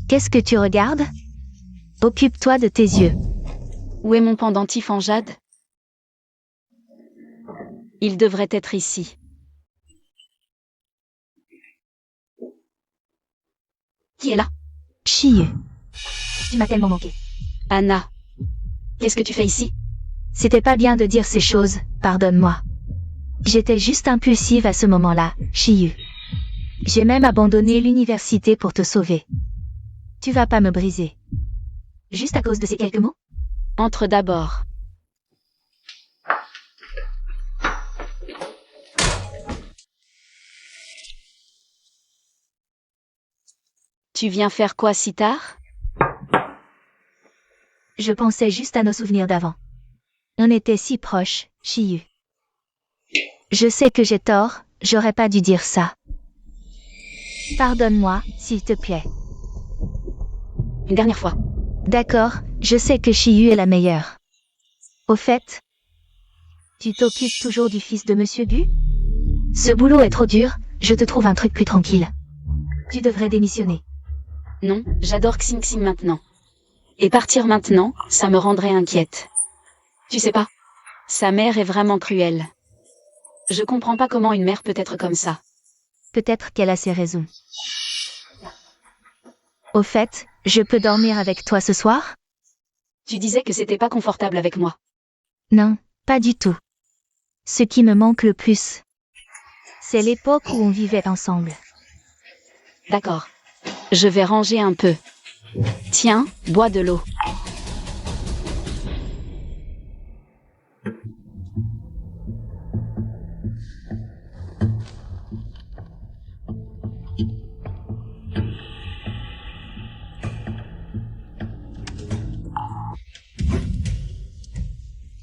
C: Qu'est-ce que tu regardes? Occupe-toi de tes yeux.
D: Où est mon pendentif en jade? Il devrait être ici. Qui est là?
C: Chiyu. Tu m'as tellement manqué.
D: Anna. Qu'est-ce que tu fais ici?
C: C'était pas bien de dire ces choses, pardonne-moi. J'étais juste impulsive à ce moment-là, Chiyu. J'ai même abandonné l'université pour te sauver. Tu vas pas me briser. Juste à cause de ces quelques mots?
D: Entre d'abord. Tu viens faire quoi si tard?
C: Je pensais juste à nos souvenirs d'avant. On était si proches, Chiyu. Je sais que j'ai tort, j'aurais pas dû dire ça. Pardonne-moi, s'il te plaît.
D: Une dernière fois.
C: D'accord, je sais que Chiyu est la meilleure. Au fait, tu t'occupes toujours du fils de Monsieur Gu? Ce boulot est trop dur, je te trouve un truc plus tranquille. Tu devrais démissionner.
D: Non, j'adore Xing Xing maintenant. Et partir maintenant, ça me rendrait inquiète. Tu sais pas? Sa mère est vraiment cruelle. Je comprends pas comment une mère peut être comme ça.
C: Peut-être qu'elle a ses raisons. Au fait, je peux dormir avec toi ce soir?
D: Tu disais que c'était pas confortable avec moi.
C: Non, pas du tout. Ce qui me manque le plus, c'est l'époque où on vivait ensemble.
D: D'accord. Je vais ranger un peu. Tiens, bois de l'eau.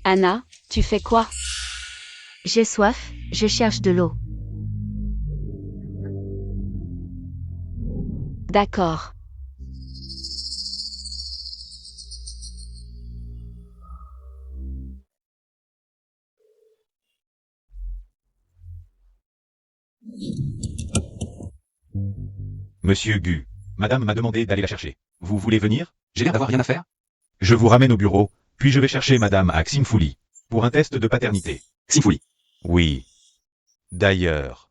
D: Anna, tu fais quoi?
C: J'ai soif, je cherche de l'eau.
D: D'accord.
B: Monsieur Gu, madame m'a demandé d'aller la chercher. Vous voulez venir?
A: J'ai l'air d'avoir rien à faire?
B: Je vous ramène au bureau, puis je vais chercher madame à Xingfuli pour un test de paternité.
A: Xingfuli.
B: Oui. D'ailleurs,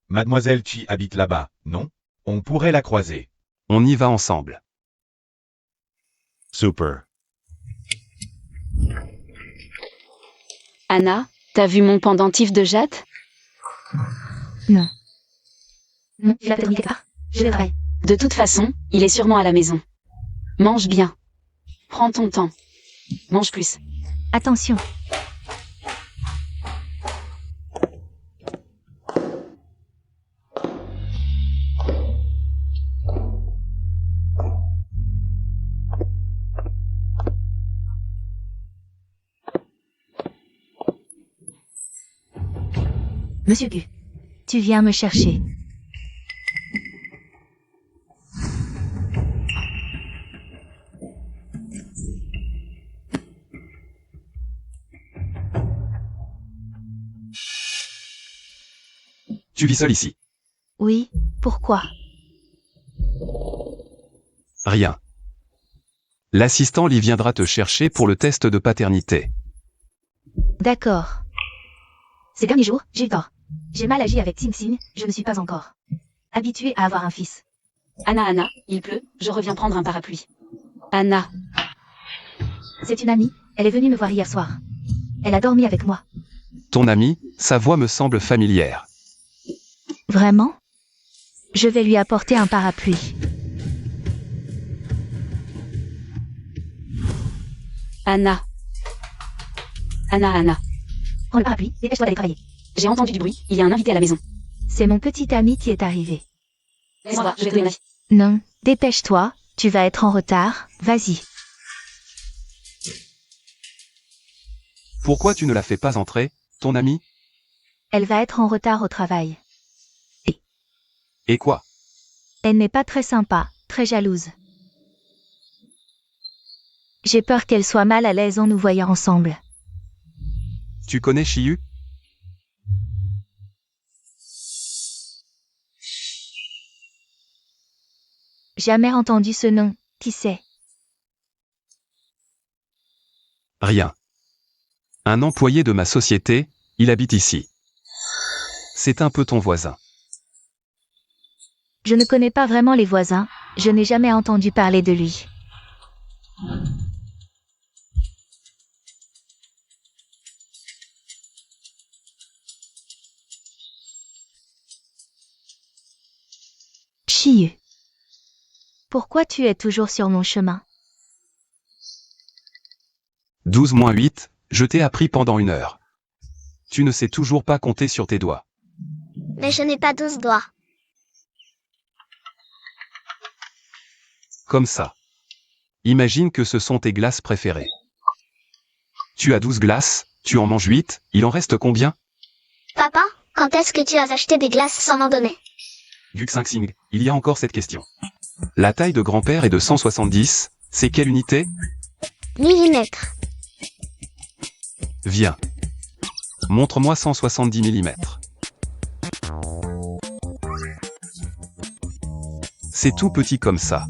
B: mademoiselle Chi habite là-bas, non? On pourrait la croiser.
A: On y va ensemble.
B: Super.
D: Anna, t'as vu mon pendentif de jade?
C: Non. Non, tu l'as peut-être mis quelque part. Je devrais.
D: De toute façon, il est sûrement à la maison. Mange bien. Prends ton temps. Mange plus.
C: Attention. Monsieur Gu, tu viens me chercher.
A: Tu vis seul ici.
C: Oui, pourquoi?
A: Rien. L'assistant Lee viendra te chercher pour le test de paternité.
C: D'accord. Ces derniers jours, j'ai eu tort. J'ai mal agi avec Tsing Tsing, je ne suis pas encore habituée à avoir un fils.
D: Anna, il pleut, je reviens prendre un parapluie. Anna,
C: C'est une amie, elle est venue me voir hier soir. Elle a dormi avec moi.
A: Ton ami, sa voix me semble familière.
C: Vraiment? Je vais lui apporter un parapluie.
D: Anna.
C: Prends le parapluie, dépêche-toi d'aller travailler.
D: J'ai entendu du bruit, il y a un invité à la maison.
C: C'est mon petit ami qui est arrivé.
D: Laisse-moi voir, je vais te donner ma vie.
C: Non, dépêche-toi, tu vas être en retard, vas-y.
A: Pourquoi tu ne la fais pas entrer, ton ami?
C: Elle va être en retard au travail.
A: Et quoi?
C: Elle n'est pas très sympa, très jalouse. J'ai peur qu'elle soit mal à l'aise en nous voyant ensemble.
A: Tu connais Shiyu?
C: Jamais entendu ce nom, qui c'est?
A: Rien. Un employé de ma société, il habite ici. C'est un peu ton voisin.
C: Je ne connais pas vraiment les voisins, je n'ai jamais entendu parler de lui. Shiyu. Pourquoi tu es toujours sur mon chemin?
A: 12 moins 8, je t'ai appris pendant 1 heure. Tu ne sais toujours pas compter sur tes doigts.
E: Mais je n'ai pas 12 doigts.
A: Comme ça. Imagine que ce sont tes glaces préférées. Tu as 12 glaces, tu en manges 8, il en reste combien?
E: Papa, quand est-ce que tu as acheté des glaces sans m'en donner?
A: Du Xing, il y a encore cette question. La taille de grand-père est de 170, c'est quelle unité?
E: Millimètres.
A: Viens. Montre-moi 170 mm. C'est tout petit comme ça.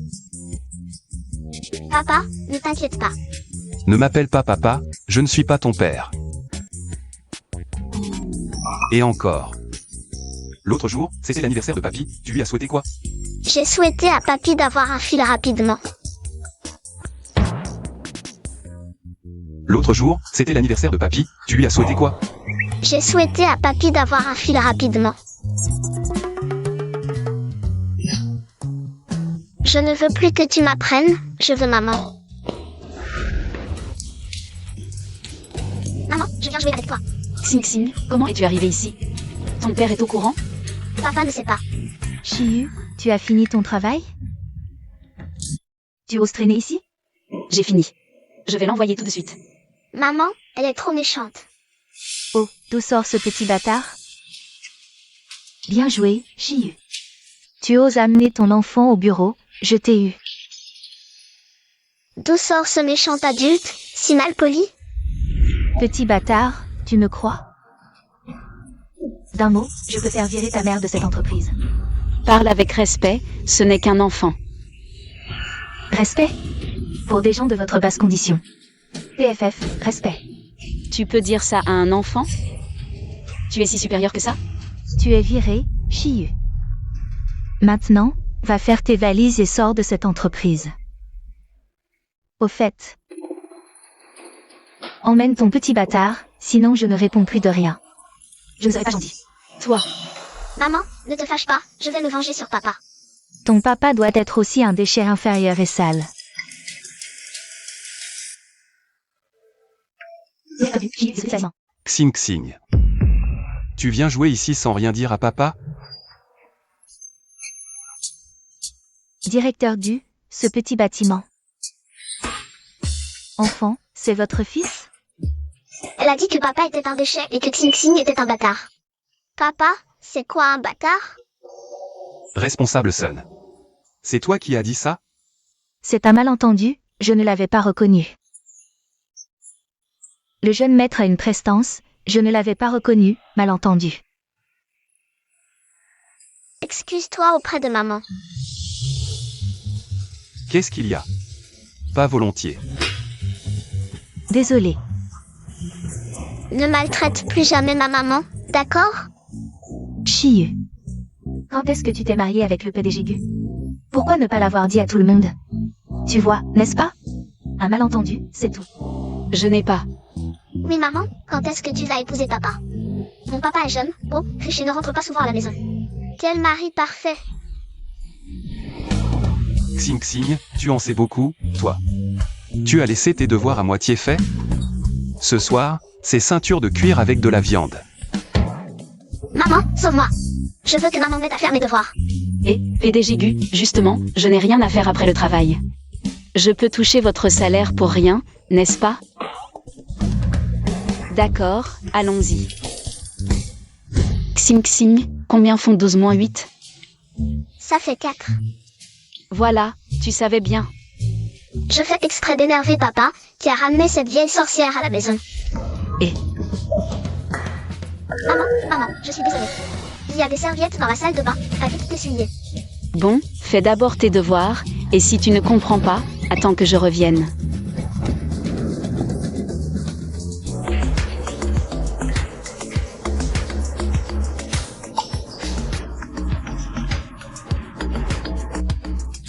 E: Papa, ne t'inquiète pas.
A: Ne m'appelle pas papa, je ne suis pas ton père. Et encore. L'autre jour, c'était l'anniversaire de papy, tu lui as souhaité quoi?
E: J'ai souhaité à papy d'avoir un fil rapidement.
A: L'autre jour, c'était l'anniversaire de papy, tu lui as souhaité quoi?
E: J'ai souhaité à papy d'avoir un fil rapidement. Je ne veux plus que tu m'apprennes, je veux maman. Maman, je viens jouer avec toi.
D: Xing, comment es-tu arrivé ici? Ton père est au courant?
E: Papa ne sait pas.
C: Shiyu, tu as fini ton travail? Tu oses traîner ici?
D: J'ai fini. Je vais l'envoyer tout de suite.
E: Maman, elle est trop méchante.
C: Oh, d'où sort ce petit bâtard? Bien joué, Shiyu. Tu oses amener ton enfant au bureau, je t'ai eu.
E: D'où sort ce méchant adulte, si mal poli?
C: Petit bâtard, tu me crois? D'un mot, je peux faire virer ta mère de cette entreprise.
D: Parle avec respect, ce n'est qu'un enfant.
C: Respect? Pour des gens de votre basse condition. PFF, respect.
D: Tu peux dire ça à un enfant? Tu es si supérieur que ça?
C: Tu es viré, Shiyu. Maintenant, va faire tes valises et sors de cette entreprise. Au fait, emmène ton petit bâtard, sinon je ne réponds plus de rien. Je ne serai pas gentil.
D: Toi,
E: Maman, ne te fâche pas, je vais me venger sur papa.
C: Ton papa doit être aussi un déchet inférieur et sale.
A: Xing. Tu viens jouer ici sans rien dire à papa?
C: Directeur ce petit bâtiment. Enfant, c'est votre fils?
E: Elle a dit que papa était un déchet et que Xing était un bâtard. Papa, c'est quoi un bâtard?
A: Responsable Sun. C'est toi qui as dit ça?
C: C'est un malentendu, je ne l'avais pas reconnu. Le jeune maître a une prestance, je ne l'avais pas reconnu, malentendu.
E: Excuse-toi auprès de maman.
A: Qu'est-ce qu'il y a? Pas volontiers.
C: Désolée.
E: Ne maltraite plus jamais ma maman, d'accord?
C: Chiyu. Quand est-ce que tu t'es mariée avec le PDG Gu? Pourquoi ne pas l'avoir dit à tout le monde? Tu vois, n'est-ce pas? Un malentendu, c'est tout.
D: Je n'ai pas.
E: Oui maman, quand est-ce que tu vas épouser papa? Mon papa est jeune, beau, riche et ne rentre pas souvent à la maison. Quel mari parfait.
A: Xing Xing, tu en sais beaucoup, toi. Tu as laissé tes devoirs à moitié faits? Ce soir, c'est ceinture de cuir avec de la viande.
E: Maman, sauve-moi. Je veux que maman m'aide à faire mes devoirs.
D: Et, PDG Gu, justement, je n'ai rien à faire après le travail. Je peux toucher votre salaire pour rien, n'est-ce pas? D'accord, allons-y. Xing Xing, combien font 12 moins 8?
E: Ça fait 4.
D: Voilà, tu savais bien.
E: Je fais exprès d'énerver papa, qui a ramené cette vieille sorcière à la maison.
D: Et
E: Maman, je suis désolée. Il y a des serviettes dans la salle de bain, à vite t'essuyer.
D: bon, fais d'abord tes devoirs, et si tu ne comprends pas, attends que je revienne.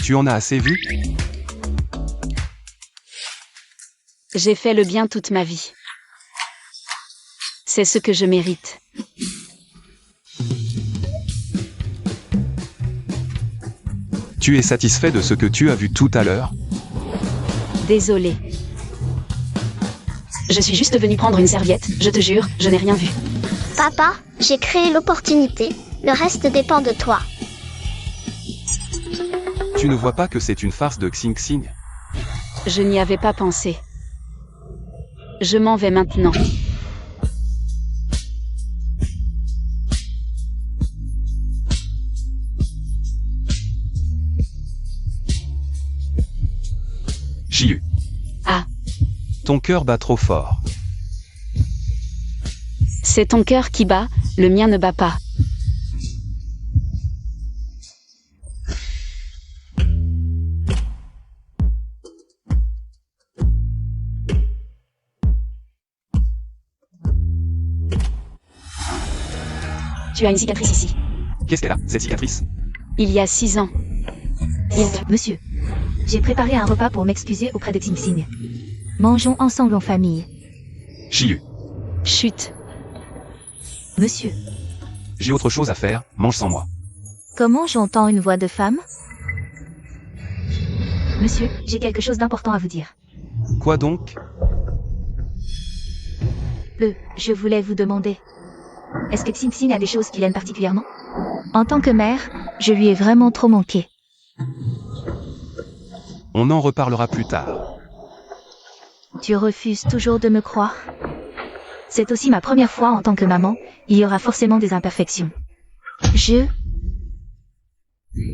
A: Tu en as assez vu?
D: J'ai fait le bien toute ma vie. C'est ce que je mérite.
A: Tu es satisfait de ce que tu as vu tout à l'heure?
D: Désolée. Je suis juste venue prendre une serviette, je te jure, je n'ai rien vu.
E: Papa, j'ai créé l'opportunité. Le reste dépend de toi.
A: Tu ne vois pas que c'est une farce de Xing Xing?
D: Je n'y avais pas pensé. Je m'en vais maintenant.
A: Chiyu.
D: Ah.
A: Ton cœur bat trop fort.
D: C'est ton cœur qui bat, le mien ne bat pas. Tu as une cicatrice ici.
A: Qu'est-ce qu'elle a, cette cicatrice?
D: Il y a 6 ans.
C: Monsieur, j'ai préparé un repas pour m'excuser auprès de Xing Xing. Mangeons ensemble en famille.
A: Chiyu.
D: Chut.
C: Monsieur,
A: J'ai autre chose à faire, mange sans moi.
C: comment j'entends une voix de femme? Monsieur, j'ai quelque chose d'important à vous dire.
A: Quoi donc?
C: Je voulais vous demander. Est-ce que Xing Xing a des choses qu'il aime particulièrement? En tant que mère, je lui ai vraiment trop manqué.
A: On en reparlera plus tard.
C: Tu refuses toujours de me croire? C'est aussi ma première fois en tant que maman, il y aura forcément des imperfections.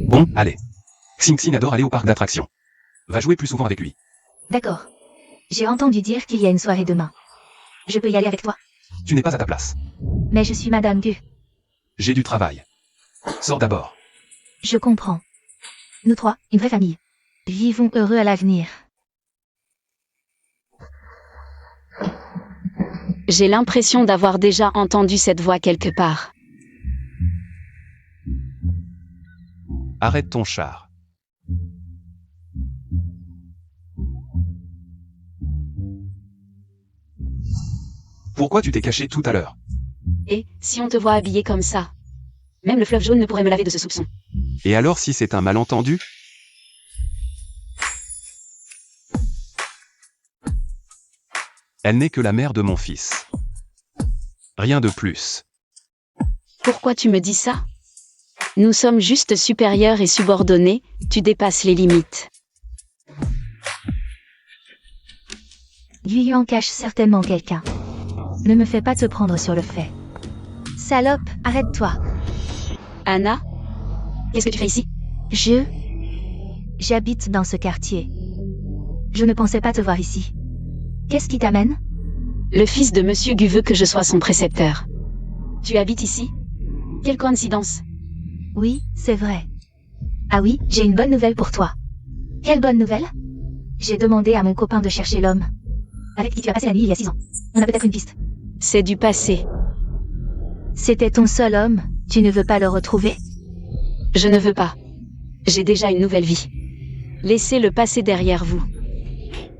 A: Bon, allez. Xing Xing adore aller au parc d'attractions. Va jouer plus souvent avec lui.
C: D'accord. J'ai entendu dire qu'il y a une soirée demain. Je peux y aller avec toi?
A: Tu n'es pas à ta place.
C: Mais je suis Madame Gu.
A: J'ai du travail. Sors d'abord.
C: Je comprends. Nous trois, une vraie famille. Vivons heureux à l'avenir.
D: J'ai l'impression d'avoir déjà entendu cette voix quelque part.
A: Arrête ton char. Pourquoi tu t'es caché tout à l'heure?
D: Et, si on te voit habillé comme ça? Même le fleuve jaune ne pourrait me laver de ce soupçon.
A: Et alors si c'est un malentendu? Elle n'est que la mère de mon fils. Rien de plus.
D: Pourquoi tu me dis ça? Nous sommes juste supérieurs et subordonnés, tu dépasses les limites.
C: Yu Yuan cache certainement quelqu'un. Ne me fais pas te prendre sur le fait. Salope, arrête-toi.
D: Anna? Qu'est-ce que tu fais ici?
C: J'habite dans ce quartier. Je ne pensais pas te voir ici. Qu'est-ce qui t'amène?
D: Le fils de Monsieur Gu veut que je sois son précepteur. Tu habites ici? Quelle coïncidence.
C: Oui, c'est vrai. Ah oui, j'ai une bonne nouvelle pour toi. Quelle bonne nouvelle? J'ai demandé à mon copain de chercher l'homme avec qui tu as passé la nuit il y a 6 ans. On a peut-être une piste.
D: C'est du passé.
C: C'était ton seul homme, tu ne veux pas le retrouver?
D: Je ne veux pas. J'ai déjà une nouvelle vie. Laissez le passé derrière vous.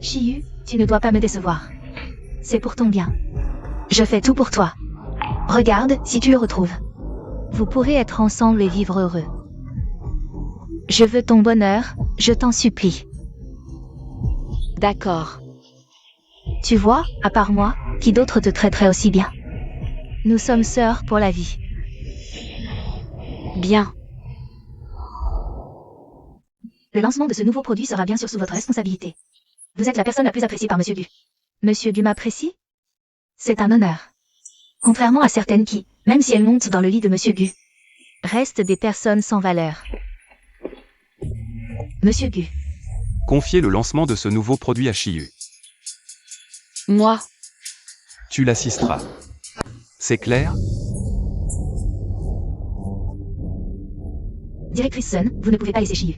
C: Chiyu, tu ne dois pas me décevoir. C'est pour ton bien. Je fais tout pour toi. Regarde, si tu le retrouves. Vous pourrez être ensemble et vivre heureux. Je veux ton bonheur, je t'en supplie.
D: D'accord.
C: Tu vois, à part moi, qui d'autre te traiterait aussi bien? Nous sommes sœurs pour la vie.
D: Bien.
C: Le lancement de ce nouveau produit sera bien sûr sous votre responsabilité. Vous êtes la personne la plus appréciée par Monsieur Gu. Monsieur Gu m'apprécie? C'est un honneur. Contrairement à certaines qui, même si elles montent dans le lit de Monsieur Gu, restent des personnes sans valeur. Monsieur Gu.
A: Confiez le lancement de ce nouveau produit à Chiyu.
D: Moi,
A: Tu l'assisteras. C'est clair?
C: Directrice Sun, vous ne pouvez pas laisser Chiyu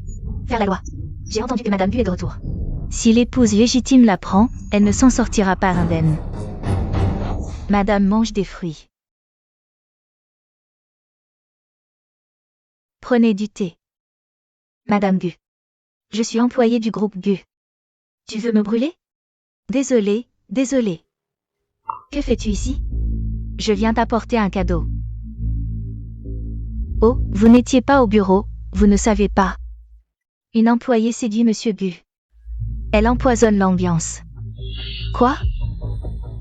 C: faire la loi. J'ai entendu que Madame Gu est de retour. Si l'épouse légitime la prend, elle ne s'en sortira pas indemne. Madame mange des fruits. Prenez du thé. Madame Gu. Je suis employée du groupe Gu. Tu veux me brûler? Désolé, désolé. Que fais-tu ici? Je viens t'apporter un cadeau. Oh, vous n'étiez pas au bureau, vous ne savez pas. Une employée séduit Monsieur Gu. Elle empoisonne l'ambiance. Quoi?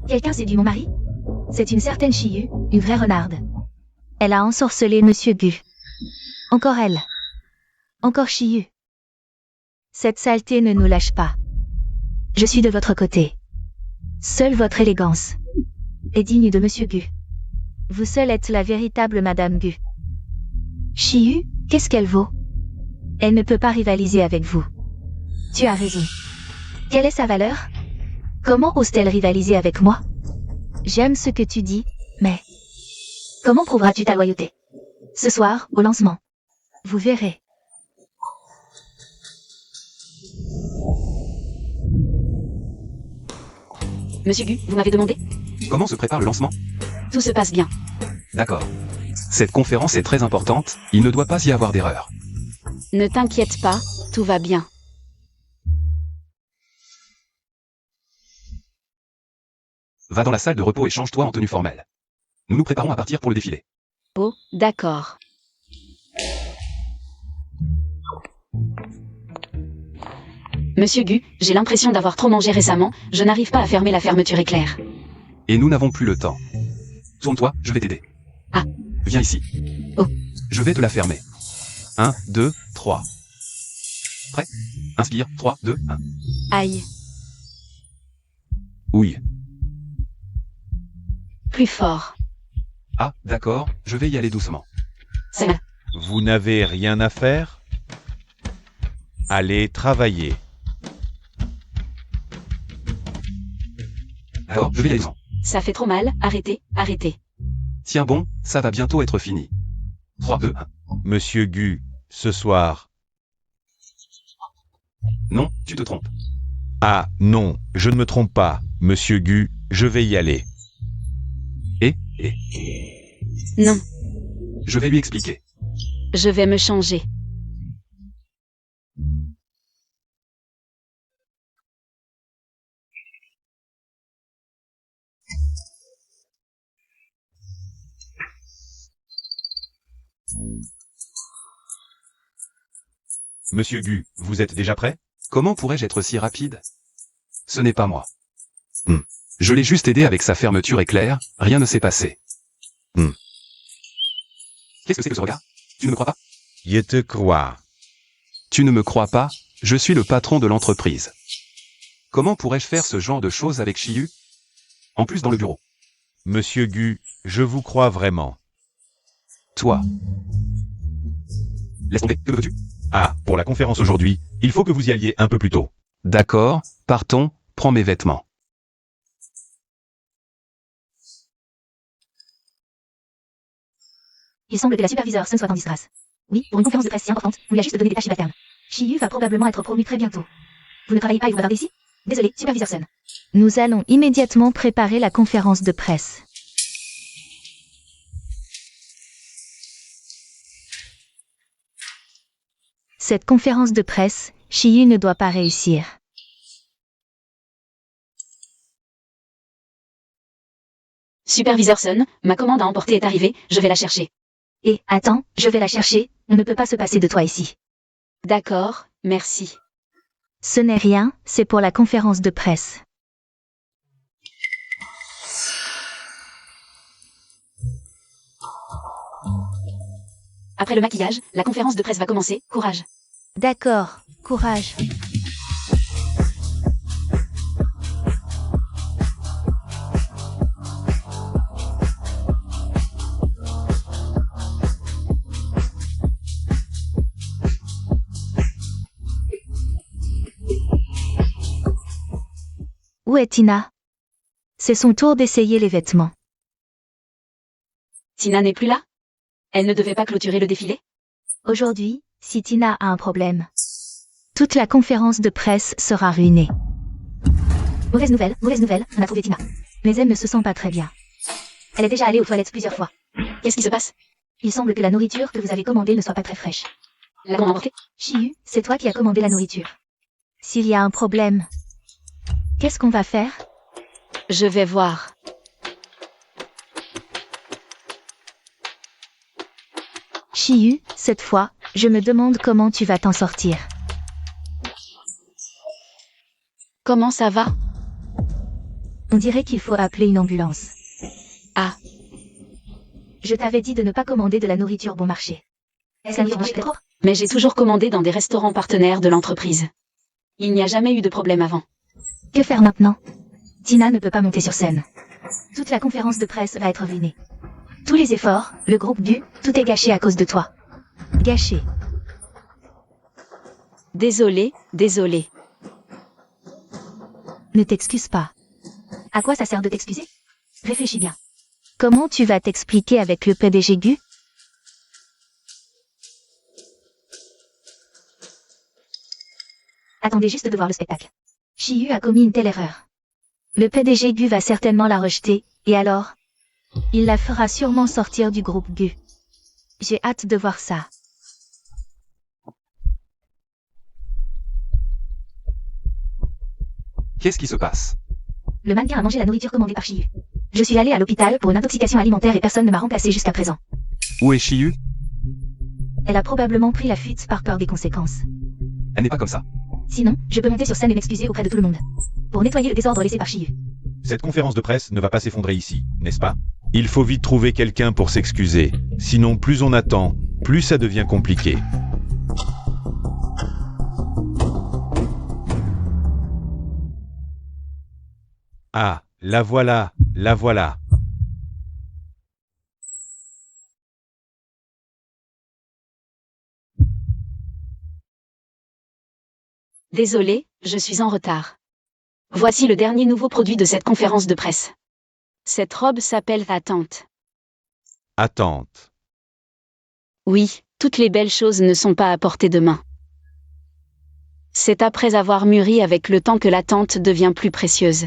C: Quelqu'un séduit mon mari? C'est une certaine Chiyu, une vraie renarde. Elle a ensorcelé Monsieur Gu. Encore elle. Encore Chiyu. Cette saleté ne nous lâche pas. Je suis de votre côté. Seule votre élégance est digne de Monsieur Gu. Vous seule êtes la véritable Madame Gu. Chiyu, qu'est-ce qu'elle vaut? Elle ne peut pas rivaliser avec vous. Tu as raison. Quelle est sa valeur? Comment ose-t-elle rivaliser avec moi? J'aime ce que tu dis, mais... Comment prouveras-tu ta loyauté? Ce soir, au lancement. Vous verrez.
D: Monsieur Gu, vous m'avez demandé?
A: Comment se prépare le lancement?
D: Tout se passe bien.
A: D'accord. Cette conférence est très importante, il ne doit pas y avoir d'erreur.
D: Ne t'inquiète pas, tout va bien.
A: Va dans la salle de repos et change-toi en tenue formelle. Nous nous préparons à partir pour le défilé.
D: Oh, d'accord. Monsieur Gu, j'ai l'impression d'avoir trop mangé récemment, je n'arrive pas à fermer la fermeture éclair.
A: Et nous n'avons plus le temps. Tourne-toi, je vais t'aider.
D: Ah.
A: Viens ici.
D: Oh.
A: Je vais te la fermer. 1, 2, 3. Prêt? Inspire, 3, 2, 1.
D: Aïe.
A: Ouille.
D: Plus fort.
A: Ah, d'accord, je vais y aller doucement.
D: C'est mal.
B: Vous n'avez rien à faire? Allez travailler.
A: Alors, je vais y aller doucement.
D: Ça fait trop mal, arrêtez, arrêtez.
A: Tiens bon, ça va bientôt être fini. 3, 2, 1.
B: Monsieur Gu, ce soir.
A: Non, tu te trompes.
B: Ah, non, je ne me trompe pas, Monsieur Gu, je vais y aller.
A: Et
D: Non,
A: je vais lui expliquer.
D: je vais me changer.
B: Monsieur Gu, vous êtes déjà prêt?
A: Comment pourrais-je être si rapide? Ce n'est pas moi. Je l'ai juste aidé avec sa fermeture éclair, rien ne s'est passé. Qu'est-ce que c'est que ce regard? Tu ne me crois pas?
B: Je te crois.
A: Tu ne me crois pas? Je suis le patron de l'entreprise. Comment pourrais-je faire ce genre de choses avec Chiyu? En plus dans le bureau.
B: Monsieur Gu, je vous crois vraiment.
A: Toi. Laisse tomber, que veux-tu?
B: Ah, pour la conférence aujourd'hui, il faut que vous y alliez un peu plus tôt.
A: D'accord, partons, prends mes vêtements.
C: Il semble que la superviseure Sun soit en disgrâce. Oui, pour une conférence de presse si importante, on lui a juste donné des tâches subalternes. Shiyu va probablement être promu très bientôt. Vous ne travaillez pas et vous bavardez ici? Désolé, superviseur Sun. Nous allons immédiatement préparer la conférence de presse. Cette conférence de presse, Shiyu ne doit pas réussir.
D: Superviseur Sun, ma commande à emporter est arrivée, je vais la chercher.
C: Et, attends, je vais la chercher, on ne peut pas se passer de toi ici.
D: D'accord, merci.
C: Ce n'est rien, c'est pour la conférence de presse.
D: Après le maquillage, la conférence de presse va commencer, courage.
C: D'accord, courage. Où est Tina? C'est son tour d'essayer les vêtements.
D: Tina n'est plus là? Elle ne devait pas clôturer le défilé?
C: Aujourd'hui, si Tina a un problème, toute la conférence de presse sera ruinée. Mauvaise nouvelle, on a trouvé Tina. Mais elle ne se sent pas très bien. Elle est déjà allée aux toilettes plusieurs fois.
D: Qu'est-ce qui se passe?
C: Il semble que la nourriture que vous avez commandée ne soit pas très fraîche.
D: L'avons emportée?
C: Shiyu, c'est toi qui as commandé la nourriture. S'il y a un problème, qu'est-ce qu'on va faire?
D: Je vais voir.
C: Shiyu, cette fois, je me demande comment tu vas t'en sortir.
D: Comment ça va?
C: On dirait qu'il faut appeler une ambulance.
D: Ah.
C: Je t'avais dit de ne pas commander de la nourriture bon marché. Est-ce que la nourriture était propre?
D: Mais j'ai toujours commandé dans des restaurants partenaires de l'entreprise. Il n'y a jamais eu de problème avant.
C: Que faire maintenant? Tina ne peut pas monter sur scène. Toute la conférence de presse va être ruinée. Tous les efforts, le groupe GU, tout est gâché à cause de toi. Gâché.
D: Désolé.
C: Ne t'excuse pas. À quoi ça sert de t'excuser? Réfléchis bien. Comment tu vas t'expliquer avec le PDG GU? Attendez juste de voir le spectacle. Shiyu a commis une telle erreur. Le PDG GU va certainement la rejeter, et alors? Il la fera sûrement sortir du groupe GU. J'ai hâte de voir ça.
A: Qu'est-ce qui se passe?
C: Le mannequin a mangé la nourriture commandée par Shiyu. Je suis allée à l'hôpital pour une intoxication alimentaire et personne ne m'a remplacé jusqu'à présent.
A: Où est Shiyu?
C: Elle a probablement pris la fuite par peur des conséquences.
A: Elle n'est pas comme ça.
C: Sinon, je peux monter sur scène et m'excuser auprès de tout le monde. Pour nettoyer le désordre laissé par Shiyu.
B: Cette conférence de presse ne va pas s'effondrer ici, n'est-ce pas? Il faut vite trouver quelqu'un pour s'excuser. Sinon, plus on attend, plus ça devient compliqué. Ah, la voilà.
D: Désolé, je suis en retard. Voici le dernier nouveau produit de cette conférence de presse. Cette robe s'appelle Attente.
B: Attente.
D: Oui, toutes les belles choses ne sont pas à portée de main. C'est après avoir mûri avec le temps que l'attente devient plus précieuse.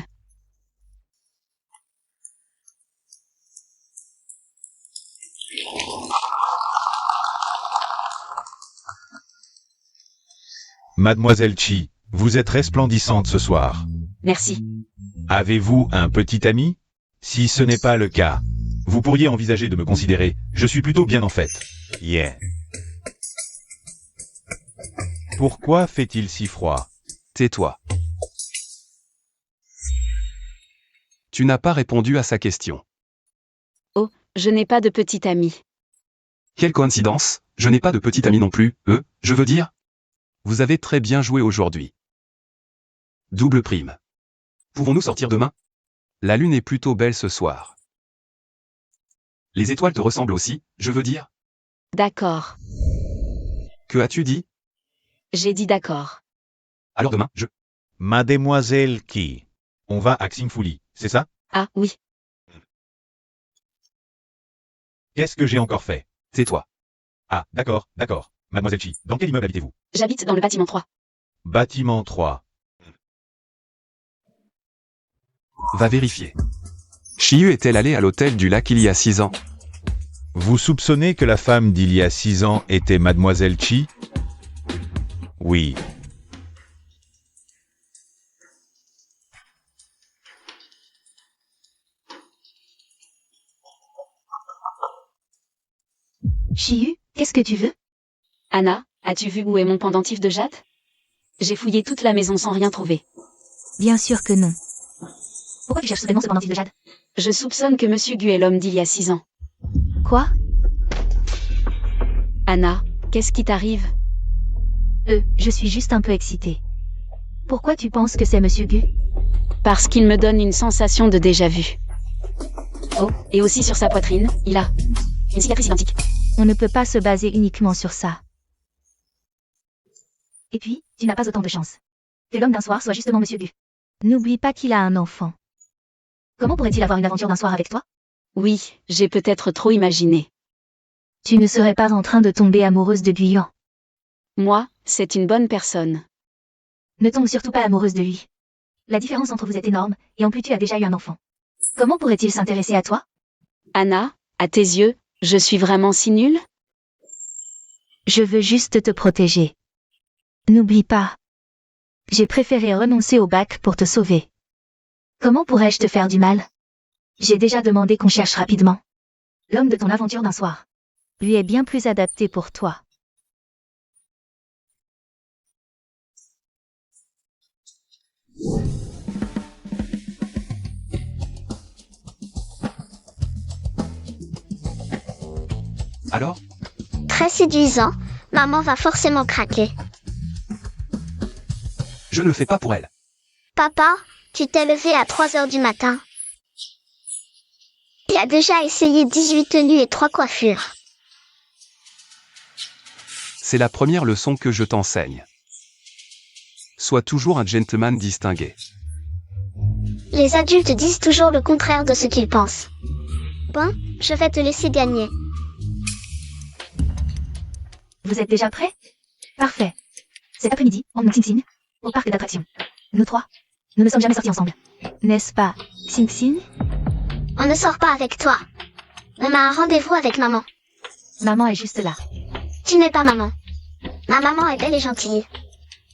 B: Mademoiselle Chi, vous êtes resplendissante ce soir.
D: Merci.
B: Avez-vous un petit ami? Si ce n'est pas le cas, vous pourriez envisager de me considérer. Je suis plutôt bien en fait. Yeah. Pourquoi fait-il si froid?
A: Tais-toi. Tu n'as pas répondu à sa question.
D: Oh, je n'ai pas de petit ami.
A: Quelle coïncidence, je n'ai pas de petit ami non plus, je veux dire. Vous avez très bien joué aujourd'hui. Double prime. Pouvons-nous sortir demain? La lune est plutôt belle ce soir. Les étoiles te ressemblent aussi, je veux dire.
D: D'accord.
A: Que as-tu dit?
D: J'ai dit d'accord.
A: Alors demain,
B: Mademoiselle Qui. On va à Xingfuli, c'est ça?
D: Ah, oui.
B: Qu'est-ce que j'ai encore fait?
A: Tais-toi.
B: Ah, d'accord, d'accord. Mademoiselle Chi, dans quel immeuble habitez-vous?
D: J'habite dans le bâtiment 3.
B: Bâtiment 3.
A: Va vérifier. Chiyu est-elle allée à l'hôtel du lac il y a 6 ans?
B: Vous soupçonnez que la femme d'il y a 6 ans était Mademoiselle Chi? Oui.
C: Chiyu, qu'est-ce que tu veux?
D: Anna, as-tu vu où est mon pendentif de jade? J'ai fouillé toute la maison sans rien trouver.
C: Bien sûr que non. Pourquoi tu cherches soudainement ce pendentif de jade?
D: Je soupçonne que Monsieur Gu est l'homme d'il y a 6 ans.
C: Quoi?
D: Anna, qu'est-ce qui t'arrive?
C: Je suis juste un peu excitée. Pourquoi tu penses que c'est Monsieur Gu?
D: Parce qu'il me donne une sensation de déjà-vu. Oh, et aussi sur sa poitrine, il a une cicatrice identique.
C: On ne peut pas se baser uniquement sur ça. Et puis, tu n'as pas autant de chance. Que l'homme d'un soir soit justement Monsieur Gu. N'oublie pas qu'il a un enfant. Comment pourrait-il avoir une aventure d'un soir avec toi?
D: Oui, j'ai peut-être trop imaginé.
C: Tu ne serais pas en train de tomber amoureuse de Guyan.
D: Moi, c'est une bonne personne.
C: Ne tombe surtout pas amoureuse de lui. La différence entre vous est énorme, et en plus tu as déjà eu un enfant. Comment pourrait-il s'intéresser à toi?
D: Anna, à tes yeux, je suis vraiment si nulle?
C: Je veux juste te protéger. N'oublie pas. J'ai préféré renoncer au bac pour te sauver. Comment pourrais-je te faire du mal? J'ai déjà demandé qu'on cherche rapidement. L'homme de ton aventure d'un soir. Lui est bien plus adapté pour toi.
A: Alors?
E: Très séduisant, maman va forcément craquer.
A: Je ne le fais pas pour elle.
E: Papa, tu t'es levé à 3 heures du matin. Il a déjà essayé 18 tenues et 3 coiffures.
A: C'est la première leçon que je t'enseigne. Sois toujours un gentleman distingué.
E: Les adultes disent toujours le contraire de ce qu'ils pensent. Bon, je vais te laisser gagner.
C: Vous êtes déjà prêts? Parfait. Cet après-midi, on Xing Xing, au parc d'attractions. Nous trois, nous ne sommes jamais sortis ensemble. N'est-ce pas, Xing Xing?
E: On ne sort pas avec toi. On a un rendez-vous avec maman.
C: Maman est juste là.
E: Tu n'es pas maman. Ma maman est belle et gentille.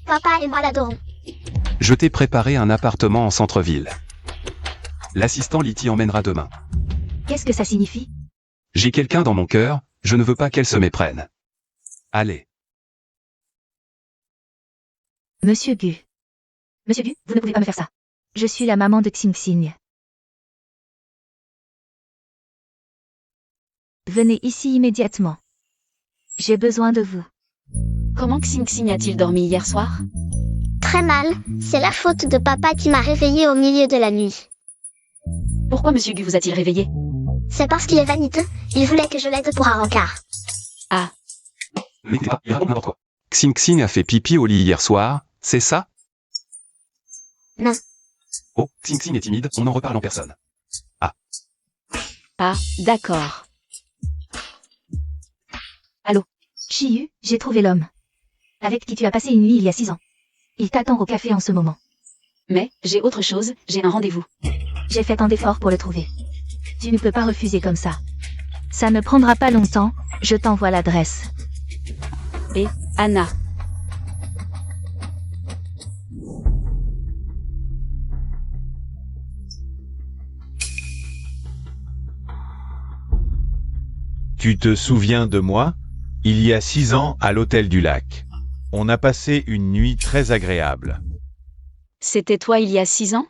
E: Papa et moi l'adorons.
A: Je t'ai préparé un appartement en centre-ville. L'assistant Li t'y emmènera demain.
C: Qu'est-ce que ça signifie?
A: J'ai quelqu'un dans mon cœur, je ne veux pas qu'elle se méprenne. Allez.
C: Monsieur Gu. Monsieur Gu, vous ne pouvez pas me faire ça. Je suis la maman de Xing Xing. Venez ici immédiatement. J'ai besoin de vous.
D: Comment Xing Xing a-t-il dormi hier soir?
E: Très mal, c'est la faute de papa qui m'a réveillée au milieu de la nuit.
D: Pourquoi Monsieur Gu vous a-t-il réveillé?
E: C'est parce qu'il est vaniteux, il voulait que je l'aide pour un rencard.
D: Ah,
A: Mais t'es pas, il raconte n'importe quoi. Xing Xing a fait pipi au lit hier soir, c'est ça?
E: Non.
A: Oh, Xing Xing est timide, on en reparle en personne.
D: d'accord.
C: Chiyu, j'ai trouvé l'homme. Avec qui tu as passé une nuit il y a 6 ans. Il t'attend au café en ce moment.
D: Mais, j'ai autre chose, j'ai un rendez-vous.
C: J'ai fait tant d'efforts pour le trouver. Tu ne peux pas refuser comme ça. Ça ne prendra pas longtemps, je t'envoie l'adresse.
D: Anna.
B: Tu te souviens de moi? Il y a 6 ans à l'hôtel du lac. On a passé une nuit très agréable.
D: C'était toi il y a 6 ans?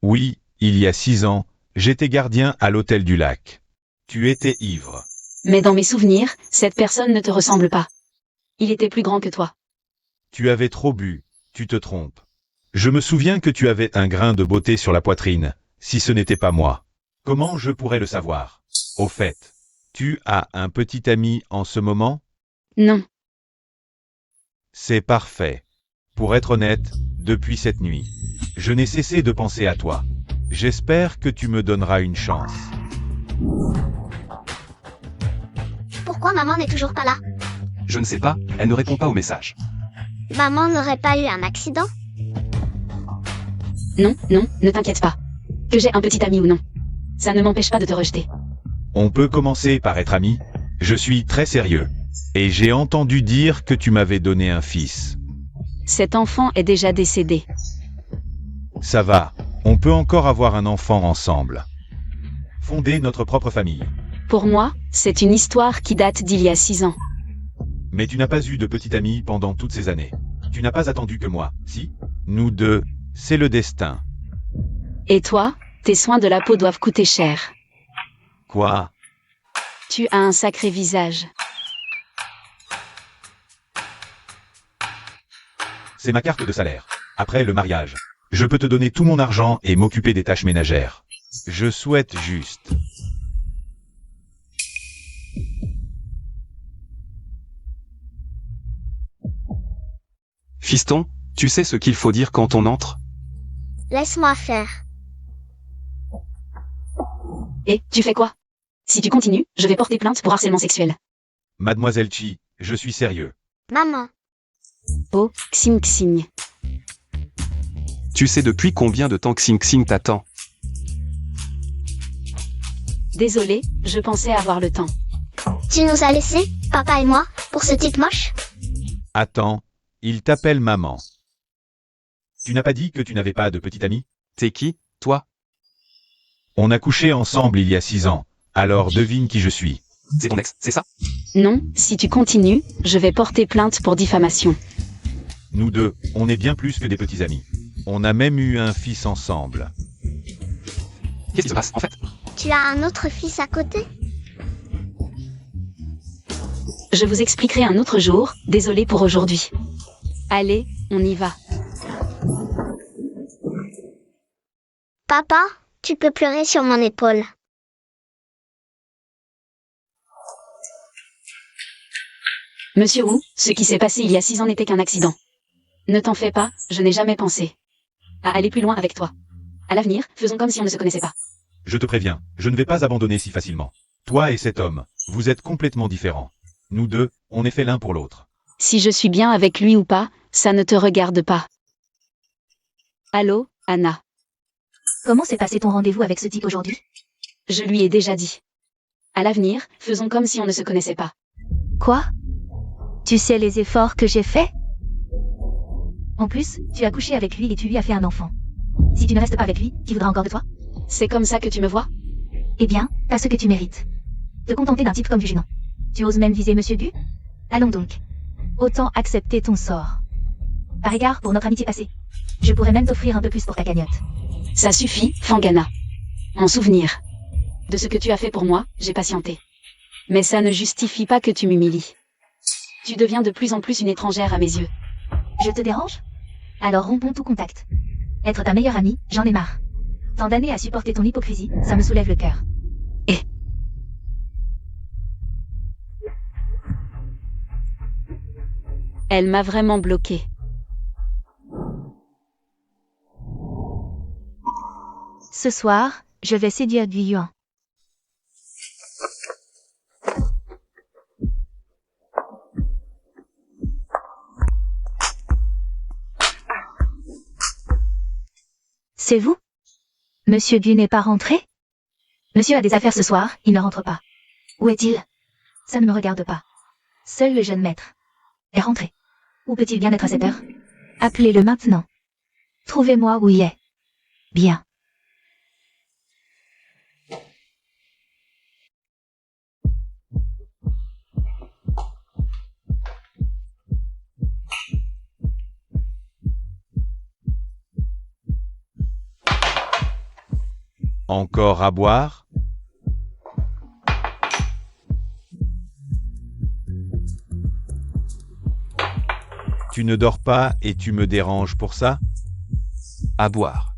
B: Oui, il y a 6 ans, j'étais gardien à l'hôtel du lac. Tu étais ivre.
D: Mais dans mes souvenirs, cette personne ne te ressemble pas. Il était plus grand que toi.
B: Tu avais trop bu, tu te trompes. Je me souviens que tu avais un grain de beauté sur la poitrine, si ce n'était pas moi. Comment je pourrais le savoir? Au fait, tu as un petit ami en ce moment?
D: Non.
B: C'est parfait. Pour être honnête, depuis cette nuit, je n'ai cessé de penser à toi. J'espère que tu me donneras une chance.
E: Pourquoi Pourquoi maman n'est toujours pas là?
A: Je ne sais pas, elle ne répond pas aux messages.
E: Maman n'aurait pas eu un accident?
D: Non, non, ne t'inquiète pas. Que j'ai un petit ami ou non. Ça ne m'empêche pas de te rejeter.
B: On peut commencer par être amis. Je suis très sérieux. Et j'ai entendu dire que tu m'avais donné un fils.
D: Cet enfant est déjà décédé.
B: Ça va, on peut encore avoir un enfant ensemble. Fonder notre propre famille.
D: Pour moi, c'est une histoire qui date d'il y a 6 ans.
B: Mais tu n'as pas eu de petit ami pendant toutes ces années. Tu n'as pas attendu que moi, si? Nous deux, c'est le destin.
D: Et toi, tes soins de la peau doivent coûter cher.
B: Quoi?
D: Tu as un sacré visage.
B: C'est ma carte de salaire. Après le mariage, je peux te donner tout mon argent et m'occuper des tâches ménagères. Je souhaite juste.
A: Fiston, tu sais ce qu'il faut dire quand on entre?
E: Laisse-moi faire.
D: Et, tu fais quoi? Si tu continues, je vais porter plainte pour harcèlement sexuel.
B: Mademoiselle Chi, je suis sérieux.
E: Maman,
D: Oh, Xing Xing.
A: Tu sais depuis combien de temps Xing Xing t'attend?
D: Désolée, je pensais avoir le temps.
E: tu nous as laissés, papa et moi, pour ce type moche?
B: Attends, il t'appelle maman. Tu n'as pas dit que tu n'avais pas de petit ami?
A: T'es qui, toi?
B: On a couché ensemble il y a 6 ans. Alors devine qui je suis.
A: C'est ton ex, c'est ça?
D: Non, si tu continues, je vais porter plainte pour diffamation.
B: Nous deux, on est bien plus que des petits amis. On a même eu un fils ensemble.
A: Qu'est-ce qui se passe, en fait?
E: Tu as un autre fils à côté?
D: Je vous expliquerai un autre jour, désolé pour aujourd'hui. Allez, on y va.
E: Papa, tu peux pleurer sur mon épaule.
D: Monsieur Wu, ce qui s'est passé il y a 6 ans n'était qu'un accident. Ne t'en fais pas, je n'ai jamais pensé à aller plus loin avec toi. À l'avenir, faisons comme si on ne se connaissait pas.
B: Je te préviens, je ne vais pas abandonner si facilement. Toi et cet homme, vous êtes complètement différents. Nous deux, on est fait l'un pour l'autre.
D: Si je suis bien avec lui ou pas, ça ne te regarde pas. Allô, Anna.
C: Comment s'est passé ton rendez-vous avec ce type aujourd'hui?
D: Je lui ai déjà dit. À l'avenir, faisons comme si on ne se connaissait pas.
C: Quoi? Tu sais les efforts que j'ai faits? En plus, tu as couché avec lui et tu lui as fait un enfant. Si tu ne restes pas avec lui, qui voudra encore de toi?
D: C'est comme ça que tu me vois?
C: Eh bien, t'as ce que tu mérites. Te contenter d'un type comme du Junon. Tu oses même viser Monsieur Gu? Allons donc. Autant accepter ton sort. Par égard pour notre amitié passée. Je pourrais même t'offrir un peu plus pour ta cagnotte.
D: Ça suffit, Fangana. En souvenir de ce que tu as fait pour moi, j'ai patienté. Mais ça ne justifie pas que tu m'humilies. Tu deviens de plus en plus une étrangère à mes yeux.
C: Je te dérange? Alors rompons tout contact. Être ta meilleure amie, j'en ai marre. Tant d'années à supporter ton hypocrisie, ça me soulève le cœur.
D: Elle m'a vraiment bloqué.
C: Ce soir, je vais séduire Gu Yuan. C'est vous? Monsieur Gu n'est pas rentré? Monsieur a des affaires ce soir, il ne rentre pas. Où est-il? Ça ne me regarde pas. Seul le jeune maître est rentré. Où peut-il bien être à cette heure? Appelez-le maintenant. Trouvez-moi où il est. Bien.
B: Encore à boire? Tu ne dors pas et tu me déranges pour ça?
A: À boire.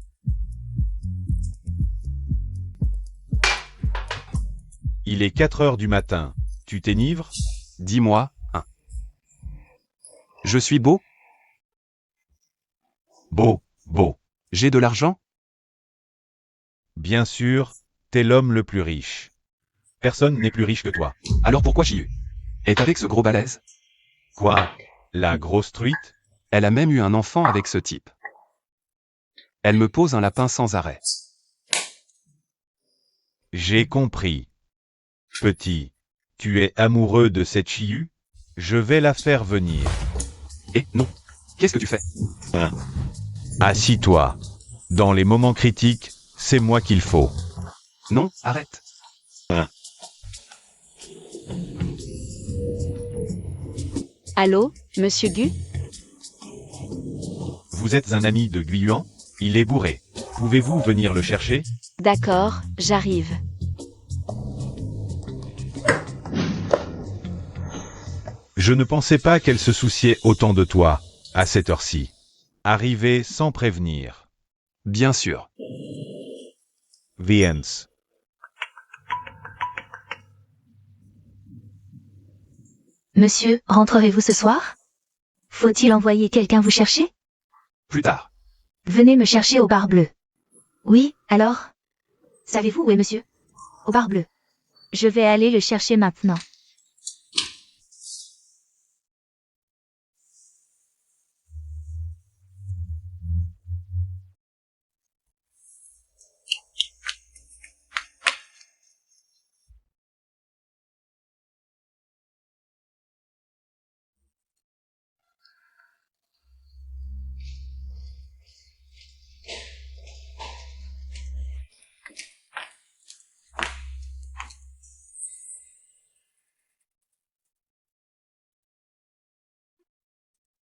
B: Il est 4 heures du matin. Tu t'enivres?
A: Dis-moi, un. Je suis beau?
B: Beau, beau.
A: J'ai de l'argent?
B: Bien sûr, t'es l'homme le plus riche. Personne n'est plus riche que toi.
A: Alors pourquoi Chiyu? Est avec ce gros balèze?
B: Quoi? La grosse truite?
A: Elle a même eu un enfant avec ce type. Elle me pose un lapin sans arrêt.
B: J'ai compris. Petit, tu es amoureux de cette Chiyu? Je vais la faire venir.
A: Eh, non. Qu'est-ce que tu fais?
B: Assis-toi. Dans les moments critiques, c'est moi qu'il faut.
A: Non, arrête.
D: Allô, monsieur Gu?
B: Vous êtes un ami de Guyuan? Il est bourré. Pouvez-vous venir le chercher?
D: D'accord, j'arrive.
B: Je ne pensais pas qu'elle se souciait autant de toi, à cette heure-ci. Arrivé sans prévenir.
A: Bien sûr.
B: Viens.
C: Monsieur, rentrerez-vous ce soir? Faut-il envoyer quelqu'un vous chercher?
A: Plus tard.
C: Venez me chercher au bar bleu. Oui, alors? Savez-vous où est monsieur? Au bar bleu. Je vais aller le chercher maintenant.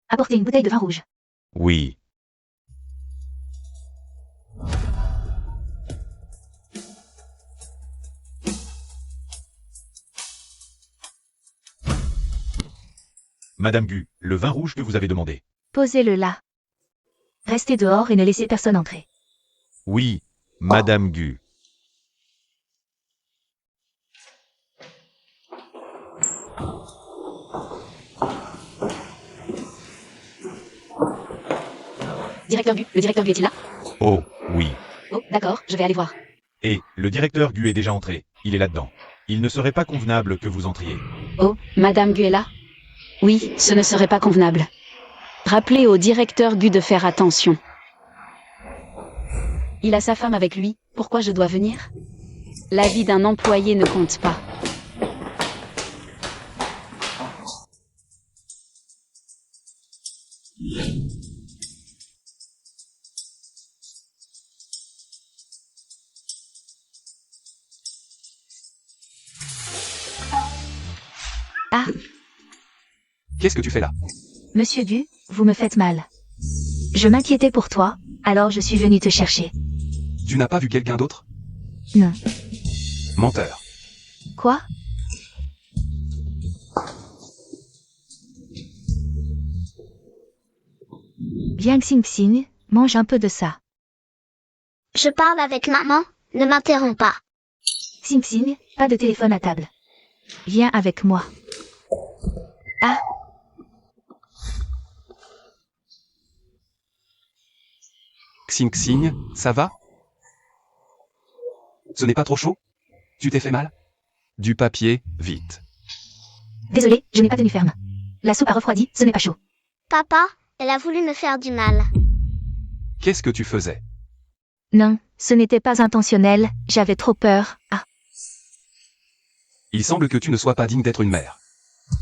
C: Apportez une bouteille de vin rouge.
B: Oui. Madame Gu, le vin rouge que vous avez demandé.
C: Posez-le là. Restez dehors et ne laissez personne entrer.
B: Oui, Madame Gu.
D: Directeur Gu, le directeur Gu est-il là?
B: Oh, oui.
D: Oh, d'accord, je vais aller voir.
B: Et, le directeur Gu est déjà entré. Il est là-dedans. Il ne serait pas convenable que vous entriez.
D: Oh, Madame Gu est là? Oui, ce ne serait pas convenable. Rappelez au directeur Gu de faire attention. Il a sa femme avec lui, pourquoi je dois venir? La vie d'un employé ne compte pas.
C: Ah,
A: Qu'est-ce que tu fais là?
C: monsieur Gu, vous me faites mal. Je m'inquiétais pour toi, alors je suis venu te chercher.
A: Tu n'as pas vu quelqu'un d'autre?
C: Non.
A: Menteur.
C: Quoi? Viens Xing Xing, mange un peu de ça.
E: Je parle avec maman, ne m'interromps pas.
C: Xing Xing, pas de téléphone à table. Viens avec moi. Ah,
A: Xing Xing, ça va? Ce n'est pas trop chaud? Tu t'es fait mal? Du papier, vite.
C: désolé, je n'ai pas tenu ferme. La soupe a refroidi, ce n'est pas chaud.
E: Papa, elle a voulu me faire du mal.
A: Qu'est-ce que tu faisais?
C: Non, ce n'était pas intentionnel, j'avais trop peur. Ah,
A: Il semble que tu ne sois pas digne d'être une mère.